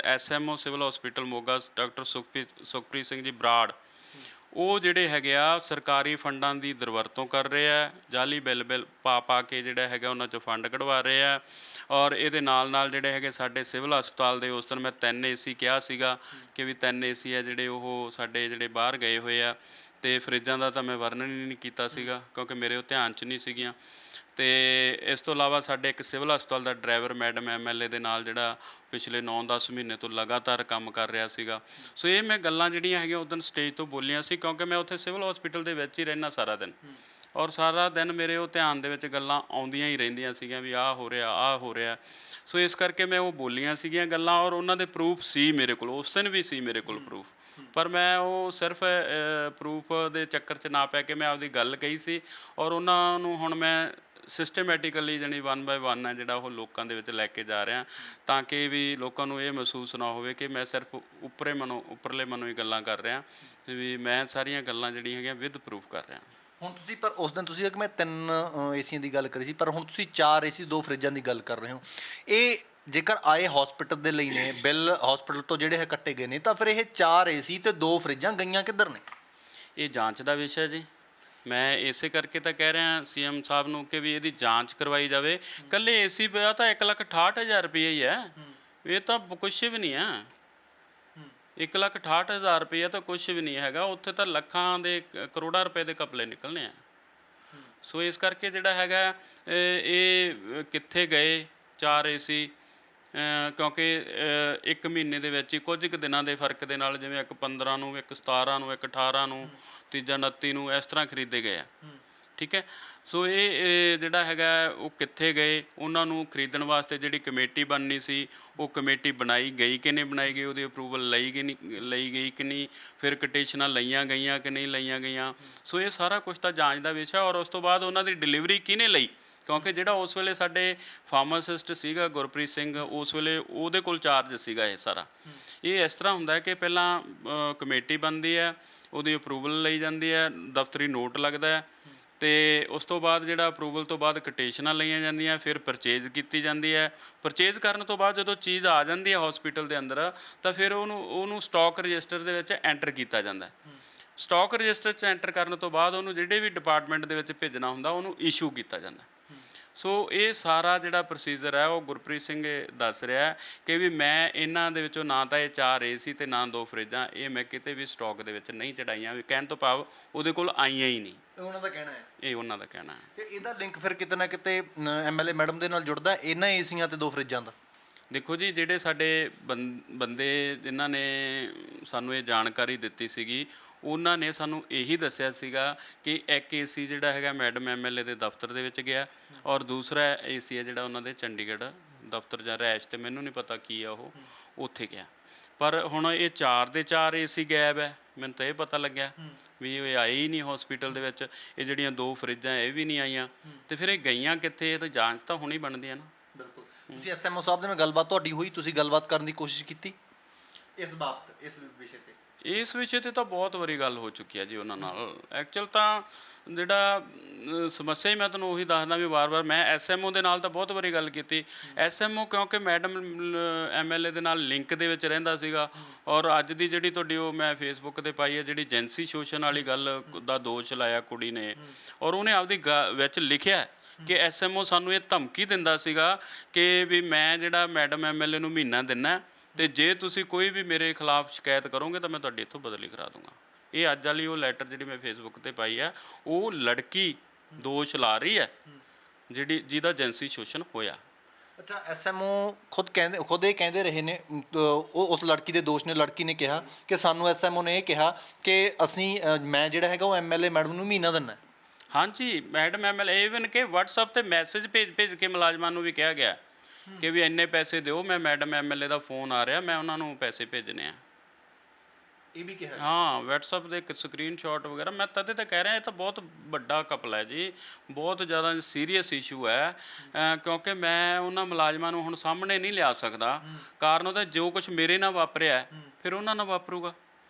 SMO civil hospital Moga doctor Sukhpreet Singh ji Brar, ਉਹ ਜਿਹੜੇ ਹੈਗੇ ਆ ਸਰਕਾਰੀ ਫੰਡਾਂ ਦੀ ਦੁਰਵਰਤੋਂ ਕਰ ਰਹੇ ਆ, ਜਾਲੀ ਬਿੱਲ ਪਾ ਕੇ ਜਿਹੜਾ ਹੈਗਾ ਉਹਨਾਂ 'ਚੋਂ ਫੰਡ ਕਢਵਾ ਰਹੇ ਆ। ਔਰ ਇਹਦੇ ਨਾਲ ਜਿਹੜੇ ਹੈਗੇ ਸਾਡੇ ਸਿਵਲ ਹਸਪਤਾਲ ਦੇ, ਉਸ ਦਿਨ ਮੈਂ 3 ਏਸੀ ਕਿਹਾ ਸੀਗਾ ਕਿ ਵੀ 3 ਏਸੀ ਆ ਜਿਹੜੇ ਉਹ ਸਾਡੇ ਜਿਹੜੇ ਬਾਹਰ ਗਏ ਹੋਏ ਆ, ਅਤੇ ਫਰਿੱਜਾਂ ਦਾ ਤਾਂ ਮੈਂ ਵਰਣਨ ਹੀ ਨਹੀਂ ਕੀਤਾ ਸੀਗਾ ਕਿਉਂਕਿ ਮੇਰੇ ਉਹ ਧਿਆਨ 'ਚ ਨਹੀਂ ਸੀਗੀਆਂ। ਅਤੇ ਇਸ ਤੋਂ ਇਲਾਵਾ ਸਾਡੇ ਇੱਕ ਸਿਵਲ ਹਸਪਤਾਲ ਦਾ ਡਰਾਈਵਰ ਮੈਡਮ ਐਮਐਲਏ ਦੇ ਨਾਲ ਜਿਹੜਾ ਪਿਛਲੇ 9-10 ਮਹੀਨੇ ਤੋਂ ਲਗਾਤਾਰ ਕੰਮ ਕਰ ਰਿਹਾ ਸੀਗਾ। ਸੋ ਇਹ ਮੈਂ ਗੱਲਾਂ ਜਿਹੜੀਆਂ ਹੈਗੀਆਂ ਉੱਦਣ ਸਟੇਜ ਤੋਂ ਬੋਲੀਆਂ ਸੀ, ਕਿਉਂਕਿ ਮੈਂ ਉੱਥੇ ਸਿਵਲ ਹਸਪੀਟਲ ਦੇ ਵਿੱਚ ਹੀ ਰਹਿਣਾ ਸਾਰਾ ਦਿਨ, ਔਰ ਸਾਰਾ ਦਿਨ ਮੇਰੇ ਉਹ ਧਿਆਨ ਦੇ ਵਿੱਚ ਗੱਲਾਂ ਆਉਂਦੀਆਂ ਹੀ ਰਹਿੰਦੀਆਂ ਸੀਗੀਆਂ ਵੀ ਆਹ ਹੋ ਰਿਹਾ ਆਹ ਹੋ ਰਿਹਾ। ਸੋ ਇਸ ਕਰਕੇ ਮੈਂ ਉਹ ਬੋਲੀਆਂ ਸੀਗੀਆਂ ਗੱਲਾਂ, ਔਰ ਉਹਨਾਂ ਦੇ ਪ੍ਰੂਫ ਸੀ ਮੇਰੇ ਕੋਲ, ਉਸ ਦਿਨ ਵੀ ਸੀ ਮੇਰੇ ਕੋਲ ਪ੍ਰੂਫ, ਪਰ ਮੈਂ ਉਹ ਸਿਰਫ ਪ੍ਰੂਫ ਦੇ ਚੱਕਰ 'ਚ ਨਾ ਪੈ ਕੇ ਮੈਂ ਆਪਦੀ ਗੱਲ ਕਹੀ ਸੀ, ਔਰ ਉਹਨਾਂ ਨੂੰ ਹੁਣ ਮੈਂ ਸਿਸਟਮੈਟਿਕਲੀ ਜਾਣੀ 1 ਬਾਏ 1 ਹੈ ਜਿਹੜਾ ਉਹ ਲੋਕਾਂ ਦੇ ਵਿੱਚ ਲੈ ਕੇ ਜਾ ਰਿਹਾ, ਤਾਂ ਕਿ ਵੀ ਲੋਕਾਂ ਨੂੰ ਇਹ ਮਹਿਸੂਸ ਨਾ ਹੋਵੇ ਕਿ ਮੈਂ ਸਿਰਫ ਉੱਪਰਲੇ ਮਨੋਂ ਹੀ ਗੱਲਾਂ ਕਰ ਰਿਹਾ, ਵੀ ਮੈਂ ਸਾਰੀਆਂ ਗੱਲਾਂ ਜਿਹੜੀਆਂ ਹੈਗੀਆਂ ਵਿਦ ਪ੍ਰੂਫ ਕਰ ਰਿਹਾ। ਹੁਣ ਤੁਸੀਂ ਪਰ ਉਸ ਦਿਨ ਤੁਸੀਂ ਕਿ ਮੈਂ 3 ਏਸੀਆਂ ਦੀ ਗੱਲ ਕਰੀ ਸੀ, ਪਰ ਹੁਣ ਤੁਸੀਂ 4 ਏਸੀ 2 ਫਰਿੱਜਾਂ ਦੀ ਗੱਲ ਕਰ ਰਹੇ ਹੋ। ਇਹ ਜੇਕਰ ਆਏ ਹਸਪੀਟਲ ਦੇ ਲਈ ਨੇ, ਬਿੱਲ ਹਸਪੀਟਲ ਤੋਂ ਜਿਹੜੇ ਹੈ ਕੱਟੇ ਗਏ ਨੇ, ਤਾਂ ਫਿਰ ਇਹ 4 ਏਸੀ ਤੇ 2 ਫਰਿੱਜਾਂ ਗਈਆਂ ਕਿੱਧਰ ਨੇ? ਇਹ ਜਾਂਚ ਦਾ ਵਿਸ਼ਾ ਜੀ। ਮੈਂ ਇਸੇ ਕਰਕੇ ਤਾਂ ਕਹਿ ਰਿਹਾ ਸੀਐਮ ਸਾਹਿਬ ਨੂੰ ਕਿ ਵੀ ਇਹਦੀ ਜਾਂਚ ਕਰਵਾਈ ਜਾਵੇ। ਇਕੱਲੇ ਏਸੀ ਪਿਆ ਤਾਂ 1,68,000 ਰੁਪਏ ਹੀ ਹੈ, ਇਹ ਤਾਂ ਕੁਛ ਵੀ ਨਹੀਂ ਹੈ। 1,68,000 ਰੁਪਏ ਤਾਂ ਕੁਛ ਵੀ ਨਹੀਂ ਹੈਗਾ, ਉੱਥੇ ਤਾਂ ਲੱਖਾਂ ਦੇ ਕਰੋੜਾਂ ਰੁਪਏ ਦੇ ਘਪਲੇ ਨਿਕਲਣੇ ਆ। ਸੋ ਇਸ ਕਰਕੇ ਜਿਹੜਾ ਹੈਗਾ ਇਹ ਕਿੱਥੇ ਗਏ 4 ਏਸੀ, ਕਿਉਂਕਿ 1 ਮਹੀਨੇ ਦੇ ਵਿੱਚ ਹੀ ਕੁਝ ਕੁ ਦਿਨਾਂ ਦੇ ਫਰਕ ਦੇ ਨਾਲ, ਜਿਵੇਂ ਇੱਕ 15 ਨੂੰ, ਇੱਕ 17 ਨੂੰ, ਇੱਕ 18 ਨੂੰ, ਤੀਜਾ 29 ਨੂੰ, ਇਸ ਤਰ੍ਹਾਂ ਖਰੀਦੇ ਗਏ ਆ। ਠੀਕ ਹੈ, ਸੋ ਇਹ ਜਿਹੜਾ ਹੈਗਾ ਉਹ ਕਿੱਥੇ ਗਏ? ਉਹਨਾਂ ਨੂੰ ਖਰੀਦਣ ਵਾਸਤੇ ਜਿਹੜੀ ਕਮੇਟੀ ਬਣਨੀ ਸੀ, ਉਹ ਕਮੇਟੀ ਬਣਾਈ ਗਈ ਕਿ ਨਹੀਂ ਬਣਾਈ ਗਈ, ਉਹਦੀ ਅਪਰੂਵਲ ਲਈ ਗਈ ਕਿ ਨਹੀਂ, ਫਿਰ ਕਟੀਸ਼ਨਾਂ ਲਈਆਂ ਗਈਆਂ ਕਿ ਨਹੀਂ ਲਈਆਂ ਗਈਆਂ। ਸੋ ਇਹ ਸਾਰਾ ਕੁਛ ਤਾਂ ਜਾਂਚ ਦਾ ਵਿਸ਼ਾ, ਔਰ ਉਸ ਤੋਂ ਬਾਅਦ ਉਹਨਾਂ ਦੀ ਡਿਲੀਵਰੀ ਕਿਹਨੇ ਲਈ, ਕਿਉਂਕਿ ਜਿਹੜਾ ਉਸ ਵੇਲੇ ਸਾਡੇ ਫਾਰਮਾਸਿਸਟ ਸੀਗਾ ਗੁਰਪ੍ਰੀਤ ਸਿੰਘ, ਉਸ ਵੇਲੇ ਉਹਦੇ ਕੋਲ ਚਾਰਜ ਸੀਗਾ ਇਹ ਸਾਰਾ। ਇਹ ਇਸ ਤਰ੍ਹਾਂ ਹੁੰਦਾ ਕਿ ਪਹਿਲਾਂ ਕਮੇਟੀ ਬਣਦੀ ਹੈ, ਉਹਦੀ ਅਪਰੂਵਲ ਲਈ ਜਾਂਦੀ ਹੈ, ਦਫ਼ਤਰੀ ਨੋਟ ਲੱਗਦਾ ਹੈ, ਅਤੇ ਉਸ ਤੋਂ ਬਾਅਦ ਜਿਹੜਾ ਅਪਰੂਵਲ ਤੋਂ ਬਾਅਦ ਕਟੀਸ਼ਨਾਂ ਲਈਆਂ ਜਾਂਦੀਆਂ, ਫਿਰ ਪਰਚੇਜ਼ ਕੀਤੀ ਜਾਂਦੀ ਹੈ। ਪਰਚੇਜ਼ ਕਰਨ ਤੋਂ ਬਾਅਦ ਜਦੋਂ ਚੀਜ਼ ਆ ਜਾਂਦੀ ਹੈ ਹਸਪੀਟਲ ਦੇ ਅੰਦਰ, ਤਾਂ ਫਿਰ ਉਹਨੂੰ ਸਟਾਕ ਰਜਿਸਟਰ ਦੇ ਵਿੱਚ ਐਂਟਰ ਕੀਤਾ ਜਾਂਦਾ। ਸਟਾਕ ਰਜਿਸਟਰ 'ਚ ਐਂਟਰ ਕਰਨ ਤੋਂ ਬਾਅਦ ਉਹਨੂੰ ਜਿਹੜੇ ਵੀ ਡਿਪਾਰਟਮੈਂਟ ਦੇ ਵਿੱਚ ਭੇਜਣਾ ਹੁੰਦਾ ਉਹਨੂੰ ਇਸ਼ੂ ਕੀਤਾ ਜਾਂਦਾ। ਸੋ ਇਹ ਸਾਰਾ ਜਿਹੜਾ ਪ੍ਰੋਸੀਜਰ ਹੈ ਉਹ ਗੁਰਪ੍ਰੀਤ ਸਿੰਘ ਦੱਸ ਰਿਹਾ ਕਿ ਵੀ ਮੈਂ ਇਹਨਾਂ ਦੇ ਵਿੱਚੋਂ ਨਾ ਤਾਂ ਇਹ 4 ਏਸੀ ਅਤੇ ਨਾ 2 ਫਰਿੱਜਾਂ, ਇਹ ਮੈਂ ਕਿਤੇ ਵੀ ਸਟਾਕ ਦੇ ਵਿੱਚ ਨਹੀਂ ਚੜਾਈਆਂ, ਵੀ ਕਹਿਣ ਤੋਂ ਭਾਵ ਉਹਦੇ ਕੋਲ ਆਈਆਂ ਹੀ ਨਹੀਂ। ਉਹਨਾਂ ਦਾ ਕਹਿਣਾ ਹੈ, ਇਹ ਉਹਨਾਂ ਦਾ ਕਹਿਣਾ ਹੈ। ਅਤੇ ਇਹਦਾ ਲਿੰਕ ਫਿਰ ਕਿਤੇ ਨਾ ਕਿਤੇ ਐਮਐਲਏ ਮੈਡਮ ਦੇ ਨਾਲ ਜੁੜਦਾ ਇਹਨਾਂ ਏਸੀਆਂ ਅਤੇ 2 ਫਰਿੱਜਾਂ ਦਾ? ਦੇਖੋ ਜੀ, ਜਿਹੜੇ ਸਾਡੇ ਬੰਦੇ ਜਿਨ੍ਹਾਂ ਨੇ ਸਾਨੂੰ ਇਹ ਜਾਣਕਾਰੀ ਦਿੱਤੀ ਸੀਗੀ, ਉਹਨਾਂ ਨੇ ਸਾਨੂੰ ਇਹੀ ਦੱਸਿਆ ਸੀਗਾ ਕਿ ਇੱਕ ਏਸੀ ਜਿਹੜਾ ਹੈਗਾ ਮੈਡਮ ਐਮਐਲਏ ਦੇ ਦਫ਼ਤਰ ਦੇ ਵਿੱਚ ਗਿਆ, ਔਰ ਦੂਸਰਾ ਏਸੀ ਹੈ ਜਿਹੜਾ ਉਹਨਾਂ ਦੇ ਚੰਡੀਗੜ੍ਹ ਦਫ਼ਤਰ ਜਾਂ ਰਿਹਾਇਸ਼, ਤੇ ਮੈਨੂੰ ਨਹੀਂ ਪਤਾ ਕੀ ਆ ਉਹ, ਉੱਥੇ ਗਿਆ। ਪਰ ਹੁਣ ਇਹ 4 ਦੇ 4 ਏਸੀ ਗਾਇਬ ਹੈ। ਮੈਨੂੰ ਤਾਂ ਇਹ ਪਤਾ ਲੱਗਿਆ ਵੀ ਇਹ ਆਏ ਹੀ ਨਹੀਂ ਹਸਪੀਟਲ ਦੇ ਵਿੱਚ। ਇਹ ਜਿਹੜੀਆਂ 2 ਫਰਿੱਜਾਂ ਇਹ ਵੀ ਨਹੀਂ ਆਈਆਂ, ਅਤੇ ਫਿਰ ਇਹ ਗਈਆਂ ਕਿੱਥੇ? ਇਹ ਤਾਂ ਜਾਂਚ ਤਾਂ ਹੁਣੀ ਬਣਦੀ ਹੈ ਨਾ। ਬਿਲਕੁਲ। ਤੁਸੀਂ ਐਸਐਮਓ ਸਾਹਿਬ ਦੇ ਨਾਲ ਗੱਲਬਾਤ ਤੁਹਾਡੀ ਹੋਈ, ਤੁਸੀਂ ਗੱਲਬਾਤ ਕਰਨ ਦੀ ਕੋਸ਼ਿਸ਼ ਕੀਤੀ ਇਸ ਬਾਬਤ, ਇਸ ਵਿਸ਼ੇ ਤੇ? ਇਸ ਵਿਸ਼ੇ ਤੇ ਤਾਂ ਬਹੁਤ ਵਾਰੀ ਗੱਲ ਹੋ ਚੁੱਕੀ ਹੈ ਜੀ ਉਹਨਾਂ ਨਾਲ। ਐਕਚੁਅਲ ਤਾਂ ਜਿਹੜਾ ਸਮੱਸਿਆ ਹੀ ਮੈਂ ਤੁਹਾਨੂੰ ਉਹੀ ਦੱਸਦਾ ਵੀ ਵਾਰ-ਵਾਰ ਮੈਂ ਐਸਐਮਓ ਦੇ ਨਾਲ ਤਾਂ ਬਹੁਤ ਵਾਰੀ ਗੱਲ ਕੀਤੀ। ਐਸਐਮਓ ਕਿਉਂਕਿ ਮੈਡਮ ਐਮਐਲਏ ਦੇ ਨਾਲ ਲਿੰਕ ਦੇ ਵਿੱਚ ਰਹਿੰਦਾ ਸੀਗਾ, ਔਰ ਅੱਜ ਦੀ ਜਿਹੜੀ ਤੁਹਾਡੀ ਉਹ ਮੈਂ ਫੇਸਬੁੱਕ ਤੇ ਪਾਈ ਹੈ ਜਿਹੜੀ ਏਜੰਸੀ ਸ਼ੋਸ਼ਣ ਵਾਲੀ ਗੱਲ ਦਾ ਦੋਸ਼ ਲਾਇਆ ਕੁੜੀ ਨੇ, ਔਰ ਉਹਨੇ ਆਪਦੀ ਵਿੱਚ ਲਿਖਿਆ ਕਿ ਐਸਐਮਓ ਸਾਨੂੰ ਇਹ ਧਮਕੀ ਦਿੰਦਾ ਸੀਗਾ ਕਿ ਵੀ ਮੈਂ ਜਿਹੜਾ ਮੈਡਮ ਐਮਐਲਏ ਨੂੰ ਮਹੀਨਾ ਦਿੰਦਾ ਤੇ ਜੇ ਤੁਸੀਂ ਕੋਈ ਵੀ ਮੇਰੇ ਖਿਲਾਫ ਸ਼ਿਕਾਇਤ ਕਰੋਗੇ ਤਾਂ ਮੈਂ ਤੁਹਾਡੇ ਇੱਥੋਂ ਬਦਲੀ ਕਰਾ ਦੂੰਗਾ। ਇਹ ਅੱਜ ਵਾਲੀ ਉਹ ਲੈਟਰ ਜਿਹੜੀ ਮੈਂ ਫੇਸਬੁੱਕ ਤੇ ਪਾਈ ਹੈ, ਉਹ ਲੜਕੀ ਦੋਸ਼ ਲਾ ਰਹੀ ਹੈ ਜਿਹਦਾ ਜਿਨਸੀ ਸ਼ੋਸ਼ਣ ਹੋਇਆ। ਅੱਛਾ, ਐਸਐਮਓ ਖੁਦ ਇਹ ਕਹਿੰਦੇ ਰਹੇ ਨੇ, ਉਹ ਉਸ ਲੜਕੀ ਦੇ ਦੋਸ਼ ਨੇ, ਲੜਕੀ ਨੇ ਕਿਹਾ ਕਿ ਸਾਨੂੰ ਐਸਐਮਓ ਨੇ ਇਹ ਕਿਹਾ ਕਿ ਮੈਂ ਜਿਹੜਾ ਹੈਗਾ ਉਹ ਐਮਐਲਏ ਮੈਡਮ ਨੂੰ ਮਹੀਨਾ ਦਿੰਦਾ। ਹਾਂਜੀ, ਮੈਡਮ ਐਮਐਲਏ ਈਵਨ ਕਿ WhatsApp ਤੇ ਮੈਸੇਜ ਭੇਜ ਕੇ ਮੁਲਾਜ਼ਮਾਂ ਨੂੰ ਵੀ ਕਿਹਾ ਗਿਆ ਕਿ ਵੀ ਇੰਨੇ ਪੈਸੇ ਦਿਓ, ਮੈਂ ਮੈਡਮ ਐਮਐਲਏ ਦਾ ਫੋਨ ਆ ਰਿਹਾ, ਮੈਂ ਉਹਨਾਂ ਨੂੰ ਪੈਸੇ ਭੇਜਣੇ ਆ। ਇਹ ਵੀ ਕਿਹਾ? ਹਾਂ, WhatsApp ਦੇ ਇੱਕ ਸਕਰੀਨਸ਼ਾਟ ਵਗੈਰਾ। ਮੈਂ ਤਦੇ ਤਾਂ ਕਹਿ ਰਿਹਾ ਇਹ ਤਾਂ ਬਹੁਤ ਵੱਡਾ ਕਪਲ ਹੈ ਜੀ, ਬਹੁਤ ਜ਼ਿਆਦਾ ਸੀਰੀਅਸ ਇਸ਼ੂ ਹੈ, ਕਿਉਂਕਿ ਮੈਂ ਉਹਨਾਂ ਮੁਲਾਜ਼ਮਾਂ ਨੂੰ ਹੁਣ ਸਾਹਮਣੇ ਨਹੀਂ ਲਿਆ ਸਕਦਾ। ਕਾਰਨ ਉਹਦਾ ਜੋ ਕੁਝ ਮੇਰੇ ਨਾਲ ਵਾਪਰਿਆ ਫਿਰ ਉਹਨਾਂ ਨਾਲ ਵਾਪਰੂਗਾ,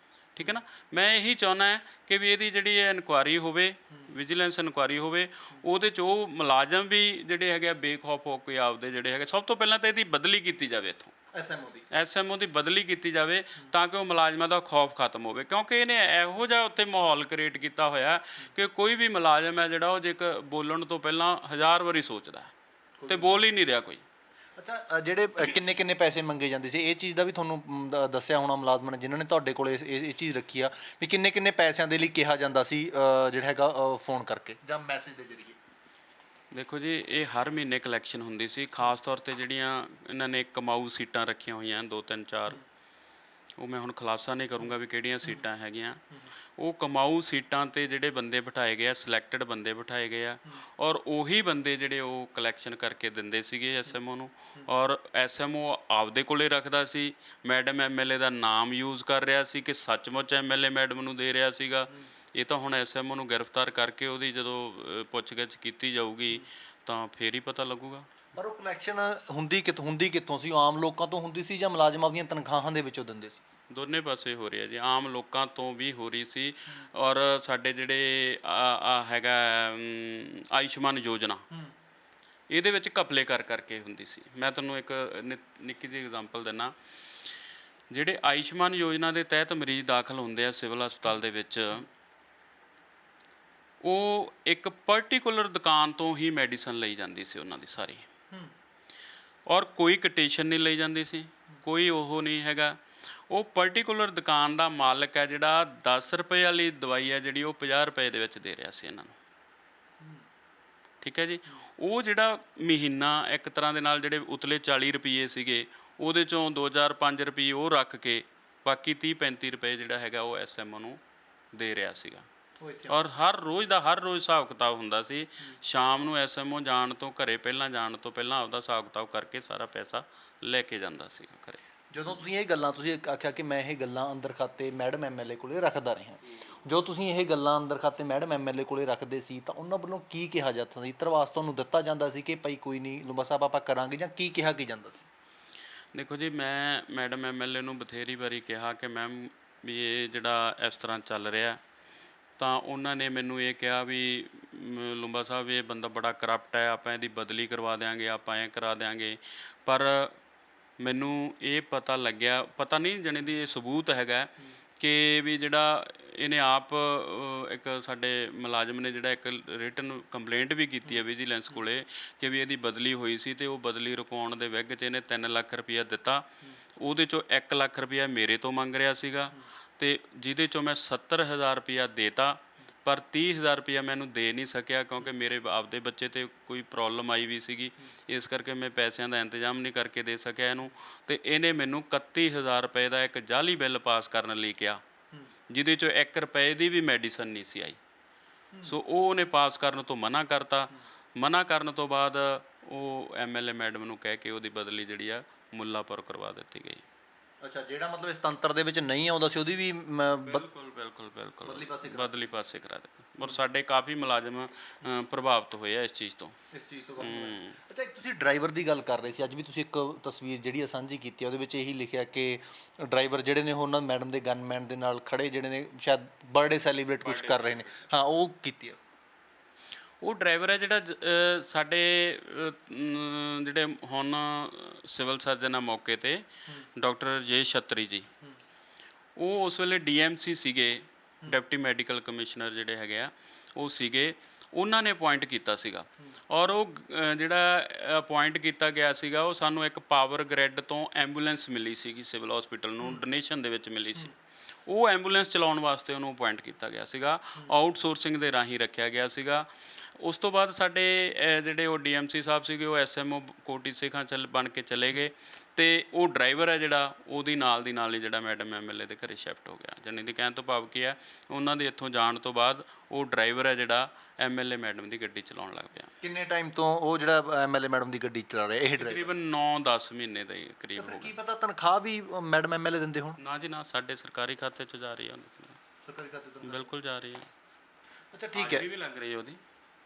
ਠੀਕ ਹੈ ਨਾ। ਮੈਂ ਇਹੀ ਚਾਹੁੰਦਾ ਕਿ ਵੀ ਇਹਦੀ ਜਿਹੜੀ ਇਨਕੁਆਇਰੀ ਹੋਵੇ, ਵਿਜੀਲੈਂਸ ਇਨਕੁਆਇਰੀ ਹੋਵੇ, ਉਹਦੇ 'ਚ ਉਹ ਮੁਲਾਜ਼ਮ ਵੀ ਜਿਹੜੇ ਹੈਗੇ ਬੇਖੌਫ ਹੋ ਕੇ ਆਪਦੇ ਜਿਹੜੇ ਹੈਗੇ, ਸਭ ਤੋਂ ਪਹਿਲਾਂ ਤਾਂ ਇਹਦੀ ਬਦਲੀ ਕੀਤੀ ਜਾਵੇ, ਇੱਥੋਂ ਐਸਐਮਓ ਦੀ ਬਦਲੀ ਕੀਤੀ ਜਾਵੇ ਤਾਂ ਕਿ ਉਹ ਮੁਲਾਜ਼ਮਾਂ ਦਾ ਖੌਫ ਖਤਮ ਹੋਵੇ। ਕਿਉਂਕਿ ਇਹਨੇ ਇਹੋ ਜਿਹਾ ਉੱਥੇ ਮਾਹੌਲ ਕ੍ਰੀਏਟ ਕੀਤਾ ਹੋਇਆ ਕਿ ਕੋਈ ਵੀ ਮੁਲਾਜ਼ਮ ਹੈ ਜਿਹੜਾ ਉਹ ਜੇ ਬੋਲਣ ਤੋਂ ਪਹਿਲਾਂ 1000 ਵਾਰੀ ਸੋਚਦਾ ਤੇ ਬੋਲ ਹੀ ਨਹੀਂ ਰਿਹਾ ਕੋਈ। ਅੱਛਾ, ਜਿਹੜੇ ਕਿੰਨੇ ਪੈਸੇ ਮੰਗੇ ਜਾਂਦੇ ਸੀ, ਇਹ ਚੀਜ਼ ਦਾ ਵੀ ਤੁਹਾਨੂੰ ਦੱਸਿਆ ਹੋਣਾ ਮੁਲਾਜ਼ਮਾਂ ਨੇ ਜਿਨ੍ਹਾਂ ਨੇ ਤੁਹਾਡੇ ਕੋਲ ਇਹ ਚੀਜ਼ ਰੱਖੀ ਆ ਵੀ ਕਿੰਨੇ ਪੈਸਿਆਂ ਦੇ ਲਈ ਕਿਹਾ ਜਾਂਦਾ ਸੀ ਜਿਹੜਾ ਹੈਗਾ ਫੋਨ ਕਰਕੇ ਜਾਂ ਮੈਸੇਜ ਦੇ ਜ਼ਰੀਏ? ਦੇਖੋ ਜੀ, ਇਹ ਹਰ ਮਹੀਨੇ ਕਲੈਕਸ਼ਨ ਹੁੰਦੀ ਸੀ, ਖਾਸ ਤੌਰ 'ਤੇ ਜਿਹੜੀਆਂ ਇਹਨਾਂ ਨੇ ਕਮਾਊ ਸੀਟਾਂ ਰੱਖੀਆਂ ਹੋਈਆਂ 2 3 4, ਉਹ ਮੈਂ ਹੁਣ ਖੁਲਾਸਾ ਨਹੀਂ ਕਰੂੰਗਾ ਵੀ ਕਿਹੜੀਆਂ ਸੀਟਾਂ ਹੈਗੀਆਂ। ਉਹ ਕਮਾਊ ਸੀਟਾਂ 'ਤੇ ਜਿਹੜੇ ਬੰਦੇ ਬਿਠਾਏ ਗਏ ਆ, ਸਿਲੈਕਟਡ ਬੰਦੇ ਬਿਠਾਏ ਗਏ ਆ, ਔਰ ਉਹੀ ਬੰਦੇ ਜਿਹੜੇ ਉਹ ਕਲੈਕਸ਼ਨ ਕਰਕੇ ਦਿੰਦੇ ਸੀਗੇ ਐਸਐਮਓ ਨੂੰ, ਔਰ ਐਸਐਮਓ ਆਪਦੇ ਕੋਲੇ ਰੱਖਦਾ ਸੀ। ਮੈਡਮ ਐਮਐਲਏ ਦਾ ਨਾਮ ਯੂਜ਼ ਕਰ ਰਿਹਾ ਸੀ ਕਿ ਸੱਚਮੁੱਚ ਐਮਐਲਏ ਮੈਡਮ ਨੂੰ ਦੇ ਰਿਹਾ ਸੀਗਾ। ਇਹ ਤਾਂ ਹੁਣ ਐਸਐਮਓ ਨੂੰ ਗ੍ਰਿਫਤਾਰ ਕਰਕੇ ਉਹਦੀ ਜਦੋਂ ਪੁੱਛਗਿੱਛ ਕੀਤੀ ਜਾਊਗੀ ਤਾਂ ਫੇਰ ਹੀ ਪਤਾ ਲੱਗੂਗਾ। ਪਰ ਉਹ ਕਲੈਕਸ਼ਨ ਹੁੰਦੀ ਕਿੱਥੋਂ ਸੀ? ਆਮ ਲੋਕਾਂ ਤੋਂ ਹੁੰਦੀ ਸੀ ਜਾਂ ਮੁਲਾਜ਼ਮਾਂ ਦੀਆਂ ਤਨਖਾਹਾਂ ਦੇ ਵਿੱਚੋਂ ਦਿੰਦੇ ਸੀ? ਦੋਨੇ ਪਾਸੇ ਹੋ ਰਿਹਾ ਜੀ, ਆਮ ਲੋਕਾਂ ਤੋਂ ਵੀ ਹੋ ਰਹੀ ਸੀ, ਔਰ ਸਾਡੇ ਜਿਹੜੇ ਹੈਗਾ ਆਯੁਸ਼ਮਾਨ ਯੋਜਨਾ, ਇਹਦੇ ਵਿੱਚ ਘਪਲੇ ਕਰਕੇ ਹੁੰਦੀ ਸੀ। ਮੈਂ ਤੁਹਾਨੂੰ ਇੱਕ ਨਿੱਕੀ ਜਿਹੀ ਐਗਜ਼ਾਮਪਲ ਦਿੰਦਾ। ਜਿਹੜੇ ਆਯੁਸ਼ਮਾਨ ਯੋਜਨਾ ਦੇ ਤਹਿਤ ਮਰੀਜ਼ ਦਾਖਲ ਹੁੰਦੇ ਆ ਸਿਵਲ ਹਸਪਤਾਲ ਦੇ ਵਿੱਚ, ਉਹ ਇੱਕ ਪਰਟੀਕੂਲਰ ਦੁਕਾਨ ਤੋਂ ਹੀ ਮੈਡੀਸਨ ਲਈ ਜਾਂਦੀ ਸੀ ਉਹਨਾਂ ਦੀ ਸਾਰੀ, ਔਰ ਕੋਈ ਕੋਟੇਸ਼ਨ ਨਹੀਂ ਲਈ ਜਾਂਦੀ ਸੀ, ਕੋਈ ਉਹ ਨਹੀਂ ਹੈਗਾ। ਉਹ ਪਰਟੀਕੂਲਰ ਦੁਕਾਨ ਦਾ ਮਾਲਕ ਹੈ ਜਿਹੜਾ 10 ਰੁਪਏ ਵਾਲੀ ਦਵਾਈ ਹੈ ਜਿਹੜੀ ਉਹ 50 ਰੁਪਏ ਦੇ ਵਿੱਚ ਦੇ ਰਿਹਾ ਸੀ ਇਹਨਾਂ ਨੂੰ, ਠੀਕ ਹੈ ਜੀ। ਉਹ ਜਿਹੜਾ ਮਹੀਨਾ ਇੱਕ ਤਰ੍ਹਾਂ ਦੇ ਨਾਲ ਜਿਹੜੇ ਉਤਲੇ 40 ਰੁਪਏ ਸੀਗੇ, ਉਹਦੇ 'ਚੋਂ 2005 ਰੁਪਏ ਉਹ ਰੱਖ ਕੇ ਬਾਕੀ 30-35 ਰੁਪਏ ਜਿਹੜਾ ਹੈਗਾ ਉਹ ਐਸਐਮਓ ਨੂੰ ਦੇ ਰਿਹਾ ਸੀਗਾ। ਔਰ ਹਰ ਰੋਜ਼ ਹਿਸਾਬ ਕਿਤਾਬ ਹੁੰਦਾ ਸੀ। ਸ਼ਾਮ ਨੂੰ ਐਸਐਮਓ ਜਾਣ ਤੋਂ ਜਾਣ ਤੋਂ ਪਹਿਲਾਂ ਆਪਦਾ ਹਿਸਾਬ ਕਿਤਾਬ ਕਰਕੇ ਸਾਰਾ ਪੈਸਾ ਲੈ ਕੇ ਜਾਂਦਾ ਸੀਗਾ ਘਰੇ। ਜਦੋਂ ਤੁਸੀਂ ਆਖਿਆ ਕਿ ਮੈਂ ਇਹ ਗੱਲਾਂ ਅੰਦਰ ਖਾਤੇ ਮੈਡਮ ਐਮਐਲਏ ਕੋਲੇ ਰੱਖਦਾ ਰਿਹਾ, ਜੋ ਤੁਸੀਂ ਇਹ ਗੱਲਾਂ ਅੰਦਰ ਖਾਤੇ ਮੈਡਮ ਐਮਐਲਏ ਕੋਲੇ ਰੱਖਦੇ ਸੀ ਤਾਂ ਉਹਨਾਂ ਵੱਲੋਂ ਕੀ ਕਿਹਾ ਜਾਂਦਾ ਸੀ? ਧਰਵਾਸ ਤੁਹਾਨੂੰ ਦਿੱਤਾ ਜਾਂਦਾ ਸੀ ਕਿ ਭਾਈ ਕੋਈ ਨਹੀਂ ਲੰਬਾ ਸਾਹਿਬ ਆਪਾਂ ਕਰਾਂਗੇ, ਜਾਂ ਕੀ ਕਿਹਾ ਜਾਂਦਾ ਸੀ? ਦੇਖੋ ਜੀ, ਮੈਂ ਮੈਡਮ ਐਮਐਲਏ ਨੂੰ ਬਥੇਰੀ ਵਾਰੀ ਕਿਹਾ ਕਿ ਮੈਮ ਵੀ ਇਹ ਜਿਹੜਾ ਇਸ ਤਰ੍ਹਾਂ ਚੱਲ ਰਿਹਾ, ਤਾਂ ਉਹਨਾਂ ਨੇ ਮੈਨੂੰ ਇਹ ਕਿਹਾ ਵੀ ਲੰਬਾ ਸਾਹਿਬ ਇਹ ਬੰਦਾ ਬੜਾ ਕਰਪਟ ਹੈ, ਆਪਾਂ ਇਹਦੀ ਬਦਲੀ ਕਰਵਾ ਦਿਆਂਗੇ, ਆਪਾਂ ਐਂ ਕਰਾ ਦਿਆਂਗੇ। ਪਰ ਮੈਨੂੰ ਇਹ ਪਤਾ ਲੱਗਿਆ, ਪਤਾ ਨਹੀਂ ਜਾਣੀ ਦੀ ਇਹ ਸਬੂਤ ਹੈਗਾ ਕਿ ਵੀ ਜਿਹੜਾ ਇਹਨੇ ਆਪ ਇੱਕ ਸਾਡੇ ਮੁਲਾਜ਼ਮ ਨੇ ਜਿਹੜਾ ਇੱਕ ਰਿਟਨ ਕੰਪਲੇਂਟ ਵੀ ਕੀਤੀ ਹੈ ਵਿਜੀਲੈਂਸ ਕੋਲੇ ਕਿ ਵੀ ਇਹਦੀ ਬਦਲੀ ਹੋਈ ਸੀ, ਅਤੇ ਉਹ ਬਦਲੀ ਰੁਕਾਉਣ ਦੇ ਵਿਗ 'ਚ ਇਹਨੇ 3 ਲੱਖ ਰੁਪਈਆ ਦਿੱਤਾ। ਉਹਦੇ 'ਚੋਂ 1 ਲੱਖ ਰੁਪਈਆ ਮੇਰੇ ਤੋਂ ਮੰਗ ਰਿਹਾ ਸੀਗਾ, ਅਤੇ ਜਿਹਦੇ 'ਚੋਂ ਮੈਂ 70,000 ਰੁਪਈਆ ਦੇਤਾ, ਪਰ 30,000 ਰੁਪਈਆ ਮੈਨੂੰ ਦੇ ਨਹੀਂ ਸਕਿਆ ਕਿਉਂਕਿ ਮੇਰੇ ਆਪਦੇ ਬੱਚੇ 'ਤੇ ਕੋਈ ਪ੍ਰੋਬਲਮ ਆਈ ਵੀ ਸੀਗੀ, ਇਸ ਕਰਕੇ ਮੈਂ ਪੈਸਿਆਂ ਦਾ ਇੰਤਜ਼ਾਮ ਨਹੀਂ ਕਰਕੇ ਦੇ ਸਕਿਆ ਇਹਨੂੰ। ਅਤੇ ਇਹਨੇ ਮੈਨੂੰ 31,000 ਰੁਪਏ ਦਾ ਇੱਕ ਜਾਅਲੀ ਬਿੱਲ ਪਾਸ ਕਰਨ ਲਈ ਕਿਹਾ, ਜਿਹਦੇ 'ਚੋਂ 1 ਰੁਪਏ ਦੀ ਵੀ ਮੈਡੀਸਨ ਨਹੀਂ ਸੀ ਆਈ। ਸੋ ਉਹ ਉਹਨੇ ਪਾਸ ਕਰਨ ਤੋਂ ਮਨਾ ਕਰਤਾ। ਮਨਾ ਕਰਨ ਤੋਂ ਬਾਅਦ ਉਹ ਐਮਐਲਏ ਮੈਡਮ ਨੂੰ ਕਹਿ ਕੇ ਉਹਦੀ ਬਦਲੀ ਜਿਹੜੀ ਆ ਮੁੱਲਾਪੁਰ ਕਰਵਾ ਦਿੱਤੀ ਗਈ। ਅੱਛਾ, ਜਿਹੜਾ ਮਤਲਬ ਇਸ ਤੰਤਰ ਦੇ ਵਿੱਚ ਨਹੀਂ ਆਉਂਦਾ ਸੀ ਉਹਦੀ ਵੀ ਬਿਲਕੁਲ ਬਿਲਕੁਲ ਬਿਲਕੁਲ ਬਦਲੀ ਪਾਸੇ ਕਰਾ ਦੇ। ਔਰ ਸਾਡੇ ਕਾਫੀ ਮੁਲਾਜ਼ਮ ਪ੍ਰਭਾਵਿਤ ਹੋਏ ਆ ਇਸ ਚੀਜ਼ ਤੋਂ। ਇਸ ਚੀਜ਼ ਤੋਂ ਕਾਫੀ ਹੋਇਆ। ਅੱਛਾ, ਇੱਕ ਤੁਸੀਂ ਡਰਾਈਵਰ ਦੀ ਗੱਲ ਕਰ ਰਹੇ ਸੀ, ਅੱਜ ਵੀ ਤੁਸੀਂ ਇੱਕ ਤਸਵੀਰ ਜਿਹੜੀ ਆ ਸਾਂਝੀ ਕੀਤੀ ਆ, ਉਹਦੇ ਵਿੱਚ ਇਹੀ ਲਿਖਿਆ ਕਿ ਡਰਾਈਵਰ ਜਿਹੜੇ ਨੇ ਉਹਨਾਂ ਮੈਡਮ ਦੇ ਗਨਮੈਨ ਦੇ ਨਾਲ ਖੜੇ ਜਿਹੜੇ ਨੇ ਸ਼ਾਇਦ ਬਰਥਡੇ ਸੈਲੀਬ੍ਰੇਟ ਕੁਝ ਕਰ ਰਹੇ ਨੇ। ਹਾਂ, ਉਹ ਕੀਤੀ ਆ। ਉਹ ਡਰਾਈਵਰ ਹੈ ਜਿਹੜਾ ਸਾਡੇ ਜਿਹੜੇ ਹੁਣ ਸਿਵਲ ਸਰਜਨ ਆ ਮੌਕੇ 'ਤੇ ਡਾਕਟਰ ਜੇ ਛਤਰੀ ਜੀ, ਉਹ ਉਸ ਵੇਲੇ ਡੀਐਮਸੀ ਸੀਗੇ, ਡਿਪਟੀ ਮੈਡੀਕਲ ਕਮਿਸ਼ਨਰ ਜਿਹੜੇ ਹੈਗੇ ਆ ਉਹ ਸੀਗੇ। ਉਹਨਾਂ ਨੇ ਅਪੁਆਇੰਟ ਕੀਤਾ ਸੀਗਾ ਔਰ ਉਹ ਜਿਹੜਾ ਅਪੁਆਇੰਟ ਕੀਤਾ ਗਿਆ ਸੀਗਾ ਉਹ ਸਾਨੂੰ ਇੱਕ ਪਾਵਰ ਗ੍ਰਿਡ ਤੋਂ ਐਂਬੂਲੈਂਸ ਮਿਲੀ ਸੀਗੀ, ਸਿਵਲ ਹਸਪੀਟਲ ਨੂੰ ਡੋਨੇਸ਼ਨ ਦੇ ਵਿੱਚ ਮਿਲੀ ਸੀ। ਉਹ ਐਂਬੂਲੈਂਸ ਚਲਾਉਣ ਵਾਸਤੇ ਉਹਨੂੰ ਅਪੁਆਇੰਟ ਕੀਤਾ ਗਿਆ ਸੀਗਾ, ਆਊਟਸੋਰਸਿੰਗ ਦੇ ਰਾਹੀਂ ਰੱਖਿਆ ਗਿਆ ਸੀਗਾ। ਉਸ ਤੋਂ ਬਾਅਦ ਸਾਡੇ ਜਿਹੜੇ ਉਹ ਡੀਐਮਸੀ ਸਾਹਿਬ ਸੀਗੇ ਉਹ ਐਸਐਮਓ ਕੋਟੀ ਸੇਖਾਂ ਬਣ ਕੇ ਚਲੇ ਗਏ ਅਤੇ ਉਹ ਡਰਾਈਵਰ ਹੈ ਜਿਹੜਾ ਉਹਦੀ ਨਾਲ ਦੀ ਨਾਲ ਹੀ ਜਿਹੜਾ ਮੈਡਮ ਐਮਐਲਏ ਦੇ ਘਰੇ ਸ਼ਿਫਟ ਹੋ ਗਿਆ। ਜਾਣੀ ਦੀ ਕਹਿਣ ਤੋਂ ਭਾਵ ਕੀ ਹੈ, ਉਹਨਾਂ ਦੇ ਇੱਥੋਂ ਜਾਣ ਤੋਂ ਬਾਅਦ ਉਹ ਡਰਾਈਵਰ ਹੈ ਜਿਹੜਾ ਐਮਐਲਏ ਮੈਡਮ ਦੀ ਗੱਡੀ ਚਲਾਉਣ ਲੱਗ ਪਿਆ। ਕਿੰਨੇ ਟਾਈਮ ਤੋਂ ਉਹ ਜਿਹੜਾ ਐਮਐਲਏ ਮੈਡਮ ਦੀ ਗੱਡੀ ਚਲਾ ਰਿਹਾ ਇਹ ਡਰਾਈਵਰ? ਤਕਰੀਬਨ 9-10 ਮਹੀਨੇ ਦੇ ਕਰੀਬ ਹੋ ਕੀ ਗਿਆ। ਪਤਾ ਤਨਖਾਹ ਵੀ ਮੈਡਮ ਐਮਐਲਏ ਦਿੰਦੇ ਹੋਣ? ਨਾ ਜੀ ਨਾ, ਸਾਡੇ ਸਰਕਾਰੀ ਖਾਤੇ 'ਚ ਜਾ ਰਹੀ ਹੈ। ਸਰਕਾਰੀ ਖਾਤੇ ਤੋਂ? ਬਿਲਕੁਲ ਜਾ ਰਹੀ ਹੈ। ਅੱਛਾ, ਠੀਕ ਹੈ। ਹਾਜ਼ਰੀ ਵੀ ਲੱਗ ਰਹੀ ਹੈ ਉਹਦੀ।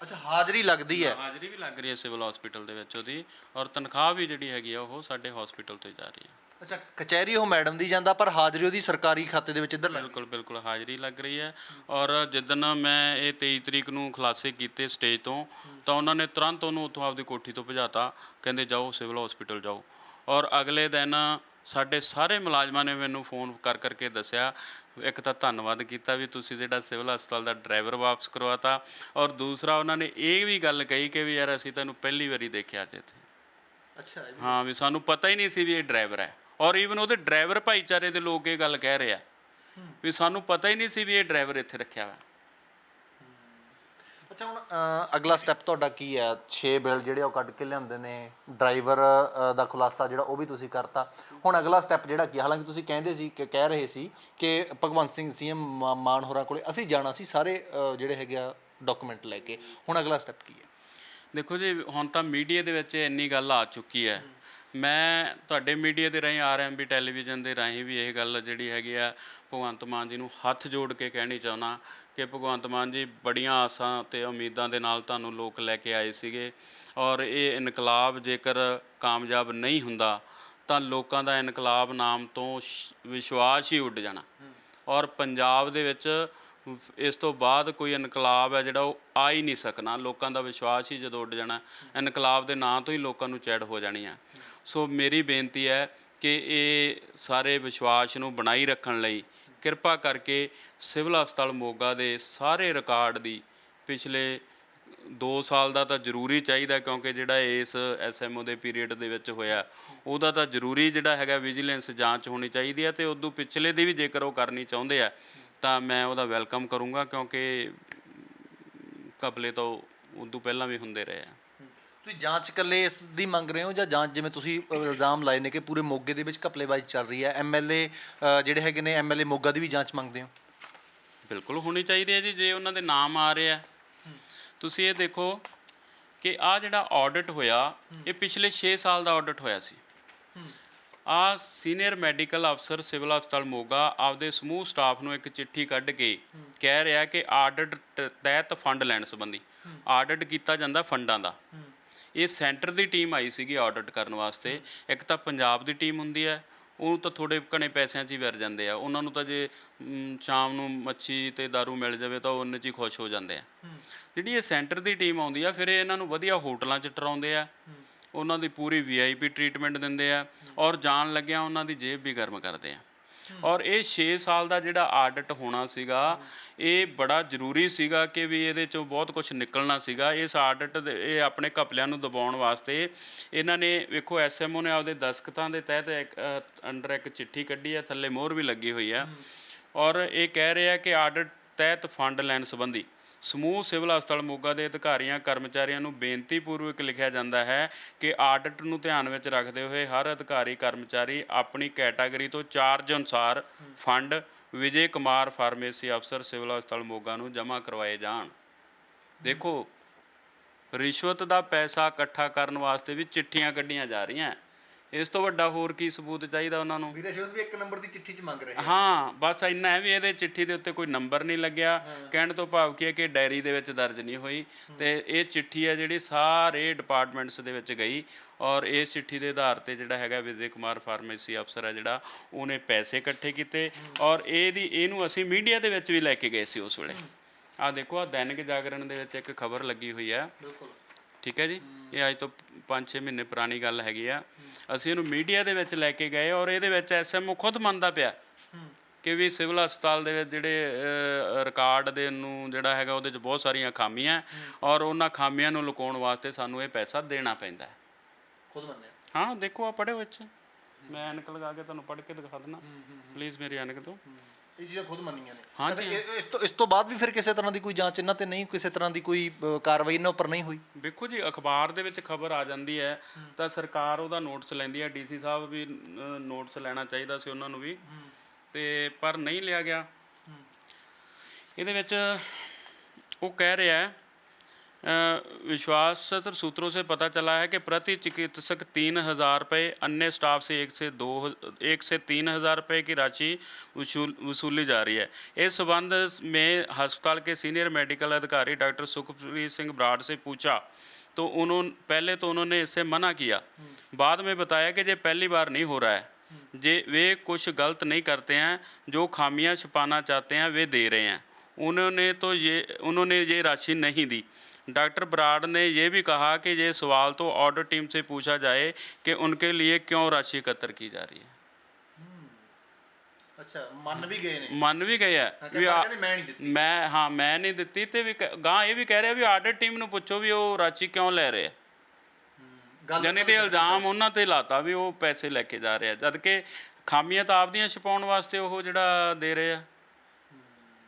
ਅੱਛਾ, ਹਾਜ਼ਰੀ ਲੱਗਦੀ ਹੈ? ਹਾਜ਼ਰੀ ਵੀ ਲੱਗ ਰਹੀ ਹੈ ਸਿਵਲ ਹਸਪੀਟਲ ਦੇ ਵਿੱਚ ਉਹਦੀ, ਔਰ ਤਨਖਾਹ ਵੀ ਜਿਹੜੀ ਹੈਗੀ ਆ ਉਹ ਸਾਡੇ ਹਸਪੀਟਲ ਤੋਂ ਹੀ ਜਾ ਰਹੀ ਹੈ। ਅੱਛਾ, ਕਚਹਿਰੀ ਉਹ ਮੈਡਮ ਦੀ ਜਾਂਦਾ ਪਰ ਹਾਜ਼ਰੀ ਉਹਦੀ ਸਰਕਾਰੀ ਖਾਤੇ ਦੇ ਵਿੱਚ ਇੱਧਰ ਲੱਗ? ਬਿਲਕੁਲ ਬਿਲਕੁਲ ਹਾਜ਼ਰੀ ਲੱਗ ਰਹੀ ਹੈ। ਔਰ ਜਿੱਦਣ ਮੈਂ ਇਹ 23 ਤਰੀਕ ਨੂੰ ਖੁਲਾਸੇ ਕੀਤੇ ਸਟੇਜ ਤੋਂ, ਤਾਂ ਉਹਨਾਂ ਨੇ ਤੁਰੰਤ ਉਹਨੂੰ ਉੱਥੋਂ ਆਪਦੀ ਕੋਠੀ ਤੋਂ ਭਜਾਤਾ, ਕਹਿੰਦੇ ਜਾਓ ਸਿਵਲ ਹਸਪੀਟਲ ਜਾਓ। ਔਰ ਅਗਲੇ ਦਿਨ ਸਾਡੇ ਸਾਰੇ ਮੁਲਾਜ਼ਮਾਂ ਨੇ ਮੈਨੂੰ ਫੋਨ ਕਰ ਕਰਕੇ ਦੱਸਿਆ, ਇੱਕ ਤਾਂ ਧੰਨਵਾਦ ਕੀਤਾ ਵੀ ਤੁਸੀਂ ਜਿਹੜਾ ਸਿਵਲ ਹਸਪਤਾਲ ਦਾ ਡਰਾਈਵਰ ਵਾਪਸ ਕਰਵਾਤਾ, ਔਰ ਦੂਸਰਾ ਉਹਨਾਂ ਨੇ ਇਹ ਵੀ ਗੱਲ ਕਹੀ ਕਿ ਵੀ ਯਾਰ ਅਸੀਂ ਤੈਨੂੰ ਪਹਿਲੀ ਵਾਰੀ ਦੇਖਿਆ ਅੱਜ ਇੱਥੇ। ਅੱਛਾ, ਹਾਂ, ਵੀ ਸਾਨੂੰ ਪਤਾ ਹੀ ਨਹੀਂ ਸੀ ਵੀ ਇਹ ਡਰਾਈਵਰ ਹੈ। ਔਰ ਈਵਨ ਉਹਦੇ ਡਰਾਈਵਰ ਭਾਈਚਾਰੇ ਦੇ ਲੋਕ ਇਹ ਗੱਲ ਕਹਿ ਰਹੇ ਆ ਵੀ ਸਾਨੂੰ ਪਤਾ ਹੀ ਨਹੀਂ ਸੀ ਵੀ ਇਹ ਡਰਾਈਵਰ ਇੱਥੇ ਰੱਖਿਆ ਵਾ। ਅੱਛਾ, ਹੁਣ ਅਗਲਾ ਸਟੈਪ ਤੁਹਾਡਾ ਕੀ ਹੈ? 6 ਬਿੱਲ ਜਿਹੜੇ ਉਹ ਕੱਢ ਕੇ ਲਿਆਉਂਦੇ ਨੇ, ਡਰਾਈਵਰ ਦਾ ਖੁਲਾਸਾ ਜਿਹੜਾ ਉਹ ਵੀ ਤੁਸੀਂ ਕਰਤਾ। ਹੁਣ ਅਗਲਾ ਸਟੈਪ ਜਿਹੜਾ ਕੀ? ਹਾਲਾਂਕਿ ਤੁਸੀਂ ਕਹਿੰਦੇ ਸੀ ਕਿ ਕਹਿ ਰਹੇ ਸੀ ਕਿ ਭਗਵੰਤ ਸਿੰਘ ਸੀਐਮ ਮਾਨ ਹੋਰਾਂ ਕੋਲੇ ਅਸੀਂ ਜਾਣਾ ਸੀ ਸਾਰੇ ਜਿਹੜੇ ਹੈਗੇ ਆ ਡਾਕੂਮੈਂਟ ਲੈ ਕੇ। ਹੁਣ ਅਗਲਾ ਸਟੈਪ ਕੀ ਹੈ? ਦੇਖੋ ਜੀ, ਹੁਣ ਤਾਂ ਮੀਡੀਆ ਦੇ ਵਿੱਚ ਇੰਨੀ ਗੱਲ ਆ ਚੁੱਕੀ ਹੈ। ਮੈਂ ਤੁਹਾਡੇ ਮੀਡੀਆ ਦੇ ਰਾਹੀਂ ਆਰਐਮਬੀ ਟੈਲੀਵਿਜ਼ਨ ਦੇ ਰਾਹੀਂ ਵੀ ਇਹ ਗੱਲ ਜਿਹੜੀ ਹੈਗੀ ਆ ਭਗਵੰਤ ਮਾਨ ਜੀ ਨੂੰ ਹੱਥ ਜੋੜ ਕੇ ਕਹਿਣੀ ਚਾਹੁੰਦਾ ਕਿ ਭਗਵੰਤ ਮਾਨ ਜੀ, ਬੜੀਆਂ ਆਸਾਂ ਅਤੇ ਉਮੀਦਾਂ ਦੇ ਨਾਲ ਤੁਹਾਨੂੰ ਲੋਕ ਲੈ ਕੇ ਆਏ ਸੀਗੇ, ਔਰ ਇਹ ਇਨਕਲਾਬ ਜੇਕਰ ਕਾਮਯਾਬ ਨਹੀਂ ਹੁੰਦਾ ਤਾਂ ਲੋਕਾਂ ਦਾ ਇਨਕਲਾਬ ਨਾਮ ਤੋਂ ਵਿਸ਼ਵਾਸ ਹੀ ਉੱਡ ਜਾਣਾ, ਔਰ ਪੰਜਾਬ ਦੇ ਵਿੱਚ ਇਸ ਤੋਂ ਬਾਅਦ ਕੋਈ ਇਨਕਲਾਬ ਹੈ ਜਿਹੜਾ ਉਹ ਆ ਹੀ ਨਹੀਂ ਸਕਣਾ। ਲੋਕਾਂ ਦਾ ਵਿਸ਼ਵਾਸ ਹੀ ਜਦੋਂ ਉੱਡ ਜਾਣਾ, ਇਨਕਲਾਬ ਦੇ ਨਾਂ ਤੋਂ ਹੀ ਲੋਕਾਂ ਨੂੰ ਚਿੜ ਹੋ ਜਾਣੀ ਆ। ਸੋ ਮੇਰੀ ਬੇਨਤੀ ਹੈ ਕਿ ਇਹ ਸਾਰੇ ਵਿਸ਼ਵਾਸ ਨੂੰ ਬਣਾਈ ਰੱਖਣ ਲਈ ਕਿਰਪਾ ਕਰਕੇ ਸਿਵਲ ਹਸਪਤਾਲ ਮੋਗਾ ਦੇ ਸਾਰੇ ਰਿਕਾਰਡ ਦੀ ਪਿਛਲੇ 2 ਸਾਲ ਦਾ ਤਾਂ ਜ਼ਰੂਰੀ ਚਾਹੀਦਾ, ਕਿਉਂਕਿ ਜਿਹੜਾ ਇਸ ਐਸਐਮਓ ਦੇ ਪੀਰੀਅਡ ਦੇ ਵਿੱਚ ਹੋਇਆ ਉਹਦਾ ਤਾਂ ਜ਼ਰੂਰੀ ਜਿਹੜਾ ਹੈਗਾ ਵਿਜੀਲੈਂਸ ਜਾਂਚ ਹੋਣੀ ਚਾਹੀਦੀ ਹੈ, ਅਤੇ ਉਦੋਂ ਪਿਛਲੇ ਦੀ ਵੀ ਜੇਕਰ ਉਹ ਕਰਨੀ ਚਾਹੁੰਦੇ ਆ ਤਾਂ ਮੈਂ ਉਹਦਾ ਵੈਲਕਮ ਕਰੂੰਗਾ, ਕਿਉਂਕਿ ਘਪਲੇ ਤਾਂ ਉਦੋਂ ਪਹਿਲਾਂ ਵੀ ਹੁੰਦੇ ਰਹੇ ਆ। ਤੁਸੀਂ ਜਾਂਚ ਇਕੱਲੇ ਇਸ ਦੀ ਮੰਗ ਰਹੇ ਹੋ ਜਾਂ ਜਾਂਚ, ਜਿਵੇਂ ਤੁਸੀਂ ਇਲਜ਼ਾਮ ਲਾਏ ਨੇ ਕਿ ਪੂਰੇ ਮੋਗੇ ਦੇ ਵਿੱਚ ਘਪਲੇਬਾਜ਼ੀ ਚੱਲ ਰਹੀ ਹੈ, ਐਮਐਲਏ ਜਿਹੜੇ ਹੈਗੇ ਨੇ ਐਮਐਲਏ ਮੋਗਾ ਦੀ ਵੀ ਜਾਂਚ ਮੰਗਦੇ ਹੋ? ਬਿਲਕੁਲ ਹੋਣੀ ਚਾਹੀਦੀ ਹੈ ਜੀ, ਜੇ ਉਹਨਾਂ ਦੇ ਨਾਮ ਆ ਰਹੇ ਆ। ਤੁਸੀਂ ਇਹ ਦੇਖੋ ਕਿ ਆਹ ਜਿਹੜਾ ਆਡਿਟ ਹੋਇਆ ਇਹ ਪਿਛਲੇ 6 ਸਾਲ ਦਾ ਆਡਿਟ ਹੋਇਆ ਸੀ। ਆਹ ਸੀਨੀਅਰ ਮੈਡੀਕਲ ਅਫਸਰ ਸਿਵਲ ਹਸਪਤਾਲ ਮੋਗਾ ਆਪਦੇ ਸਮੂਹ ਸਟਾਫ ਨੂੰ ਇੱਕ ਚਿੱਠੀ ਕੱਢ ਕੇ ਕਹਿ ਰਿਹਾ ਕਿ ਆਡਿਟ ਤਹਿਤ ਫੰਡ ਲੈਣ ਸੰਬੰਧੀ ਆਡਿਟ ਕੀਤਾ ਜਾਂਦਾ ਫੰਡਾਂ ਦਾ। ਇਹ ਸੈਂਟਰ ਦੀ ਟੀਮ ਆਈ ਸੀਗੀ ਆਡਿਟ ਕਰਨ ਵਾਸਤੇ। ਇੱਕ ਤਾਂ ਪੰਜਾਬ ਦੀ ਟੀਮ ਹੁੰਦੀ ਹੈ, ਉਹ ਤਾਂ ਥੋੜ੍ਹੇ ਘਣੇ ਪੈਸਿਆਂ 'ਚ ਹੀ ਵਿਰ ਜਾਂਦੇ ਆ, ਉਹਨਾਂ ਨੂੰ ਤਾਂ ਜੇ ਸ਼ਾਮ ਨੂੰ ਮੱਛੀ ਅਤੇ ਦਾਰੂ ਮਿਲ ਜਾਵੇ ਤਾਂ ਉਹਨੇ 'ਚ ਹੀ ਖੁਸ਼ ਹੋ ਜਾਂਦੇ ਆ। ਜਿਹੜੀ ਇਹ ਸੈਂਟਰ ਦੀ ਟੀਮ ਆਉਂਦੀ ਆ, ਫਿਰ ਇਹਨਾਂ ਨੂੰ ਵਧੀਆ ਹੋਟਲਾਂ 'ਚ ਟਰਾਉਂਦੇ ਆ, ਉਹਨਾਂ ਦੀ ਪੂਰੀ VIP ਟਰੀਟਮੈਂਟ ਦਿੰਦੇ ਆ, ਔਰ ਜਾਣ ਲੱਗਿਆ ਉਹਨਾਂ ਦੀ ਜੇਬ ਵੀ ਗਰਮ ਕਰਦੇ ਆ। ਔਰ ਇਹ 6 ਸਾਲ ਦਾ ਜਿਹੜਾ ਆਡਿਟ ਹੋਣਾ ਸੀਗਾ ਇਹ ਬੜਾ ਜ਼ਰੂਰੀ ਸੀਗਾ ਕਿ ਵੀ ਇਹਦੇ 'ਚੋਂ ਬਹੁਤ ਕੁਝ ਨਿਕਲਣਾ ਸੀਗਾ। ਇਸ ਆਡਿਟ ਦੇ ਇਹ ਆਪਣੇ ਘਪਲਿਆਂ ਨੂੰ ਦਬਾਉਣ ਵਾਸਤੇ ਇਹਨਾਂ ਨੇ ਵੇਖੋ ਐਸਐਮਓ ਨੇ ਆਪਦੇ ਦਸਤਖਤਾਂ ਦੇ ਤਹਿਤ ਅੰਡਰ ਇੱਕ ਚਿੱਠੀ ਕੱਢੀ ਹੈ, ਥੱਲੇ ਮੋਹਰ ਵੀ ਲੱਗੀ ਹੋਈ ਆ, ਔਰ ਇਹ ਕਹਿ ਰਿਹਾ ਕਿ ਆਡਿਟ ਤਹਿਤ ਫੰਡ ਲੈਣ ਸੰਬੰਧੀ ਸਮੂਹ ਸਿਵਲ ਹਸਪਤਾਲ ਮੋਗਾ ਦੇ ਅਧਿਕਾਰੀਆਂ ਕਰਮਚਾਰੀਆਂ ਨੂੰ ਬੇਨਤੀਪੂਰਵਕ ਲਿਖਿਆ ਜਾਂਦਾ ਹੈ ਕਿ ਆਡਿਟ ਨੂੰ ਧਿਆਨ ਵਿੱਚ ਰੱਖਦੇ ਹੋਏ ਹਰ ਅਧਿਕਾਰੀ ਕਰਮਚਾਰੀ ਆਪਣੀ ਕੈਟਾਗਰੀ ਤੋਂ ਚਾਰਜ ਅਨੁਸਾਰ ਫੰਡ ਵਿਜੇ ਕੁਮਾਰ ਫਾਰਮੇਸੀ ਅਫਸਰ ਸਿਵਲ ਹਸਪਤਾਲ ਮੋਗਾ ਨੂੰ ਜਮ੍ਹਾਂ ਕਰਵਾਏ ਜਾਣ। ਦੇਖੋ, ਰਿਸ਼ਵਤ ਦਾ ਪੈਸਾ ਇਕੱਠਾ ਕਰਨ ਵਾਸਤੇ ਵੀ ਚਿੱਠੀਆਂ ਕੱਢੀਆਂ ਜਾ ਰਹੀਆਂ। ਇਸ ਤੋਂ ਵੱਡਾ ਹੋਰ ਕੀ ਸਬੂਤ ਚਾਹੀਦਾ ਉਹਨਾਂ ਨੂੰ? ਵੀ ਰਿਸ਼ਵਤ ਵੀ 1 ਨੰਬਰ ਦੀ ਚਿੱਠੀ 'ਚ ਮੰਗ ਰਹੇ ਆ। ਹਾਂ, ਬਸ ਇੰਨਾ ਹੈ ਵੀ ਇਹਦੇ ਚਿੱਠੀ ਦੇ ਉੱਤੇ ਕੋਈ ਨੰਬਰ ਨਹੀਂ ਲੱਗਿਆ। ਕਹਿਣ ਤੋਂ ਭਾਵ ਕੀ ਹੈ ਕਿ ਡਾਇਰੀ ਦੇ ਵਿੱਚ ਦਰਜ ਨਹੀਂ ਹੋਈ, ਤੇ ਇਹ ਚਿੱਠੀ ਹੈ ਜਿਹੜੀ ਸਾਰੇ ਡਿਪਾਰਟਮੈਂਟਸ ਦੇ ਵਿੱਚ ਗਈ, ਔਰ ਇਸ ਚਿੱਠੀ ਦੇ ਆਧਾਰ ਤੇ ਜਿਹੜਾ ਹੈਗਾ ਵਿਜੇ ਕੁਮਾਰ ਫਾਰਮੇਸੀ ਅਫਸਰ ਹੈ ਜਿਹੜਾ, ਉਹਨੇ ਪੈਸੇ ਇਕੱਠੇ ਕੀਤੇ, ਔਰ ਇਹਨੂੰ ਅਸੀਂ ਮੀਡੀਆ ਦੇ ਵਿੱਚ ਵੀ ਲੈ ਕੇ ਗਏ ਸੀ ਉਸ ਵੇਲੇ। ਆਹ ਦੇਖੋ, ਆਹ ਦੈਨਿਕ ਜਾਗਰਣ ਦੇ ਵਿੱਚ ਇੱਕ ਖਬਰ ਲੱਗੀ ਹੋਈ ਹੈ, ਠੀਕ ਹੈ ਜੀ। ਇਹ ਅੱਜ ਤੋਂ 5-6 ਮਹੀਨੇ ਪੁਰਾਣੀ ਗੱਲ ਹੈਗੀ ਆ। ਅਸੀਂ ਇਹਨੂੰ ਮੀਡੀਆ ਦੇ ਵਿੱਚ ਲੈ ਕੇ ਗਏ, ਔਰ ਇਹਦੇ ਵਿੱਚ ਐਸਐਮਓ ਖੁਦ ਮੰਨਦਾ ਪਿਆ ਕਿ ਵੀ ਸਿਵਲ ਹਸਪਤਾਲ ਦੇ ਵਿੱਚ ਜਿਹੜੇ ਰਿਕਾਰਡ ਦੇ ਨੂੰ ਜਿਹੜਾ ਹੈਗਾ ਉਹਦੇ 'ਚ ਬਹੁਤ ਸਾਰੀਆਂ ਖਾਮੀਆਂ, ਔਰ ਉਹਨਾਂ ਖਾਮੀਆਂ ਨੂੰ ਲੁਕਾਉਣ ਵਾਸਤੇ ਸਾਨੂੰ ਇਹ ਪੈਸਾ ਦੇਣਾ ਪੈਂਦਾ ਹੈ। ਖੁਦ ਮੰਨਿਆ। ਹਾਂ, ਦੇਖੋ ਆ ਪੜ੍ਹੋ ਵਿੱਚ, ਮੈਂ ਐਨਕ ਲਗਾ ਕੇ ਤੁਹਾਨੂੰ ਪੜ੍ਹ ਕੇ ਦਿਖਾ ਦਿੰਦਾ, ਪਲੀਜ਼ ਮੇਰੀ ਐਨਕ ਤੋਂ। ਇਹ ਚੀਜ਼ਾਂ ਖੁਦ ਮੰਨੀਆਂ ਨੇ। ਹਾਂਜੀ। ਇਸ ਤੋਂ ਬਾਅਦ ਵੀ ਫਿਰ ਕਿਸੇ ਤਰ੍ਹਾਂ ਦੀ ਕੋਈ ਜਾਂਚ ਇਹਨਾਂ ਤੇ ਨਹੀਂ, ਕਿਸੇ ਤਰ੍ਹਾਂ ਦੀ ਕੋਈ ਕਾਰਵਾਈ ਇਹਨਾਂ ਉੱਪਰ ਨਹੀਂ ਹੋਈ? ਵੇਖੋ ਜੀ, ਅਖਬਾਰ ਦੇ ਵਿੱਚ ਖਬਰ ਆ ਜਾਂਦੀ ਹੈ ਤਾਂ ਸਰਕਾਰ ਉਹਦਾ ਨੋਟਿਸ ਲੈਂਦੀ ਹੈ। ਡੀਸੀ ਸਾਹਿਬ ਵੀ ਨੋਟਿਸ ਲੈਣਾ ਚਾਹੀਦਾ ਸੀ ਉਹਨਾਂ ਨੂੰ ਵੀ, ਤੇ ਪਰ ਨਹੀਂ ਲਿਆ ਗਿਆ। ਇਹਦੇ ਵਿੱਚ ਉਹ ਕਹਿ ਰਿਹਾ है, विश्वास सूत्रों से पता चला है कि प्रति चिकित्सक 3,000 रुपये, अन्य स्टाफ से 1 से 3,000 रुपये की राशि वसूली जा रही है। इस संबंध में अस्पताल के सीनियर मेडिकल अधिकारी डॉक्टर सुखप्रीत सिंह बराड़ से पूछा तो पहले तो उन्होंने इससे मना किया, बाद में बताया कि ये पहली बार नहीं हो रहा है, जे वे कुछ गलत नहीं करते हैं, जो खामियां छुपाना चाहते हैं वे दे रहे हैं। उन्होंने ये राशि नहीं दी। डॉक्टर बराड़ ने यह भी कहा कि ये सवाल तो ऑडिट टीम से पूछा जाए कि उनके लिए क्यों राशि एकत्र की जा रही है। अच्छा, मन भी गए ने? मन भी गए है भी मैं नहीं ਦਿੱਤੀ, ਤੇ ਵੀ ਗਾਂ ਇਹ ਵੀ ਕਹਿ ਰਿਹਾ ਵੀ ਆਡਿਟ ਟੀਮ ਨੂੰ ਪੁੱਛੋ ਵੀ ਉਹ ਰਾਸ਼ੀ ਕਿਉਂ ਲੈ ਰਹੇ ਆ। ਜਾਨੀ ਤੇ ਇਲਜ਼ਾਮ ਉਹਨਾਂ ਤੇ ਲਾਤਾ ਵੀ ਉਹ ਪੈਸੇ ਲੈ ਕੇ ਜਾ ਰਹੇ ਆ, ਜਦ ਕਿ ਖਾਮੀਆਂ ਤਾਂ ਆਪਦੀਆਂ ਛੁਪਾਉਣ ਵਾਸਤੇ ਉਹ ਜਿਹੜਾ ਦੇ ਰਹੇ ਆ,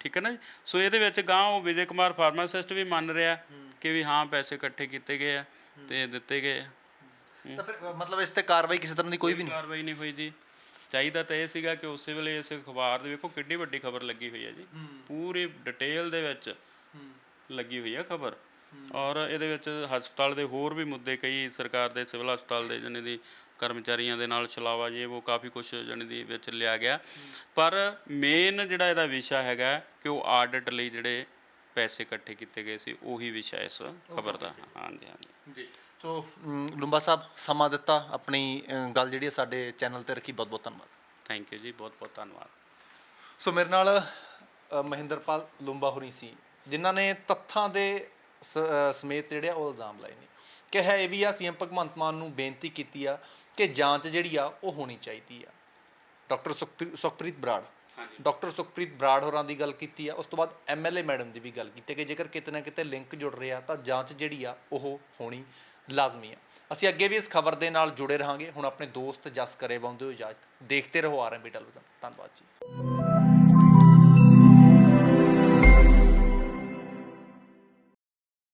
ਠੀਕ ਹੈ ਨਾ ਜੀ। ਸੋ ਇਹਦੇ ਵਿੱਚ ਗਾਂ ਉਹ ਵਿਜੇ ਕੁਮਾਰ ਫਾਰਮਾਸਿਸਟ ਵੀ ਮੰਨ ਰਿਹਾ ਕਿ ਵੀ ਹਾਂ ਪੈਸੇ ਇਕੱਠੇ ਕੀਤੇ ਗਏ ਆ ਤੇ ਦਿੱਤੇ ਗਏ ਆ। ਤਾਂ ਫਿਰ ਮਤਲਬ ਇਸ ਤੇ ਕਾਰਵਾਈ ਕਿਸੇ ਤਰ੍ਹਾਂ ਦੀ ਕੋਈ ਵੀ ਨਹੀਂ? ਕਾਰਵਾਈ ਨਹੀਂ ਹੋਈ ਜੀ। ਚਾਹੀਦਾ ਤਾਂ ਇਹ ਸੀਗਾ ਕਿ ਉਸੇ ਵੇਲੇ ਇਸ ਅਖਬਾਰ ਦੇ, ਵੇਖੋ ਕਿੱਡੀ ਵੱਡੀ ਖਬਰ ਲੱਗੀ ਹੋਈ ਹੈ ਜੀ, ਪੂਰੀ ਡਿਟੇਲ ਦੇ ਵਿੱਚ ਲੱਗੀ ਹੋਈ ਹੈ ਖਬਰ, ਔਰ ਇਹਦੇ ਵਿੱਚ ਹਸਪਤਾਲ ਦੇ ਹੋਰ ਵੀ ਮੁੱਦੇ ਕਈ ਸਰਕਾਰ ਦੇ ਸਿਵਲ ਹਸਪਤਾਲ ਦੇ ਜਾਣੀ ਦੀ ਕਰਮਚਾਰੀਆਂ ਦੇ ਨਾਲ ਛਲਾਵਾ ਜੇ ਉਹ ਕਾਫੀ ਕੁਛ ਜਾਣੀ ਦੀ ਵਿੱਚ ਲਿਆ ਗਿਆ। ਪਰ ਮੇਨ ਜਿਹੜਾ ਇਹਦਾ ਵਿਸ਼ਾ ਹੈਗਾ ਕਿ ਉਹ ਆਡਿਟ ਲਈ ਜਿਹੜੇ ਪੈਸੇ ਇਕੱਠੇ ਕੀਤੇ ਗਏ ਸੀ, ਉਹੀ ਵਿਸ਼ਾ ਇਸ ਖਬਰ ਦਾ। ਹਾਂਜੀ ਹਾਂਜੀ ਜੀ। ਸੋ ਲੂੰਬਾ ਸਾਹਿਬ, ਸਮਾਂ ਦਿੱਤਾ, ਆਪਣੀ ਗੱਲ ਜਿਹੜੀ ਸਾਡੇ ਚੈਨਲ ਤੇ ਰੱਖੀ, ਬਹੁਤ ਬਹੁਤ ਧੰਨਵਾਦ। ਥੈਂਕ ਯੂ ਜੀ, ਬਹੁਤ ਬਹੁਤ ਧੰਨਵਾਦ। ਸੋ ਮੇਰੇ ਨਾਲ ਮਹਿੰਦਰਪਾਲ ਲੂੰਬਾ ਹੋਰੀ ਸੀ, ਜਿਨ੍ਹਾਂ ਨੇ ਤੱਥਾਂ ਦੇ ਸਮੇਤ ਜਿਹੜੇ ਆ ਉਹ ਇਲਜ਼ਾਮ ਲਾਏ ਨੇ। ਕਿਹਾ ਇਹ ਵੀ ਆ, ਸੀਐਮ ਭਗਵੰਤ ਮਾਨ ਨੂੰ ਬੇਨਤੀ ਕੀਤੀ ਆ ਕਿ ਜਾਂਚ ਜਿਹੜੀ ਆ ਉਹ ਹੋਣੀ ਚਾਹੀਦੀ ਆ। ਡਾਕਟਰ ਸੁਖਪ੍ਰੀਤ ਬਰਾੜ ਹੋਰਾਂ ਦੀ ਗੱਲ ਕੀਤੀ ਆ। ਉਸ ਤੋਂ ਬਾਅਦ ਐਮਐਲਏ ਮੈਡਮ ਦੀ ਵੀ ਗੱਲ ਕੀਤੀ ਕਿ ਜੇਕਰ ਕਿਤੇ ਨਾ ਕਿਤੇ ਲਿੰਕ ਜੁੜ ਰਿਹਾ ਤਾਂ ਜਾਂਚ ਜਿਹੜੀ ਆ ਉਹ ਹੋਣੀ ਲਾਜ਼ਮੀ ਆ। ਅਸੀਂ ਅੱਗੇ ਵੀ ਇਸ ਖਬਰ ਦੇ ਨਾਲ ਜੁੜੇ ਰਹਾਂਗੇ। ਹੁਣ ਆਪਣੇ ਦੋਸਤ ਜਸ ਕਰੇ ਪਾਉਂਦੇ ਹੋ ਇਜਾਜ਼ਤ। ਦੇਖਦੇ ਰਹੋ ਆਰਐਮਬੀ ਟੈਲੀਵਿਜ਼ਨ। ਧੰਨਵਾਦ ਜੀ।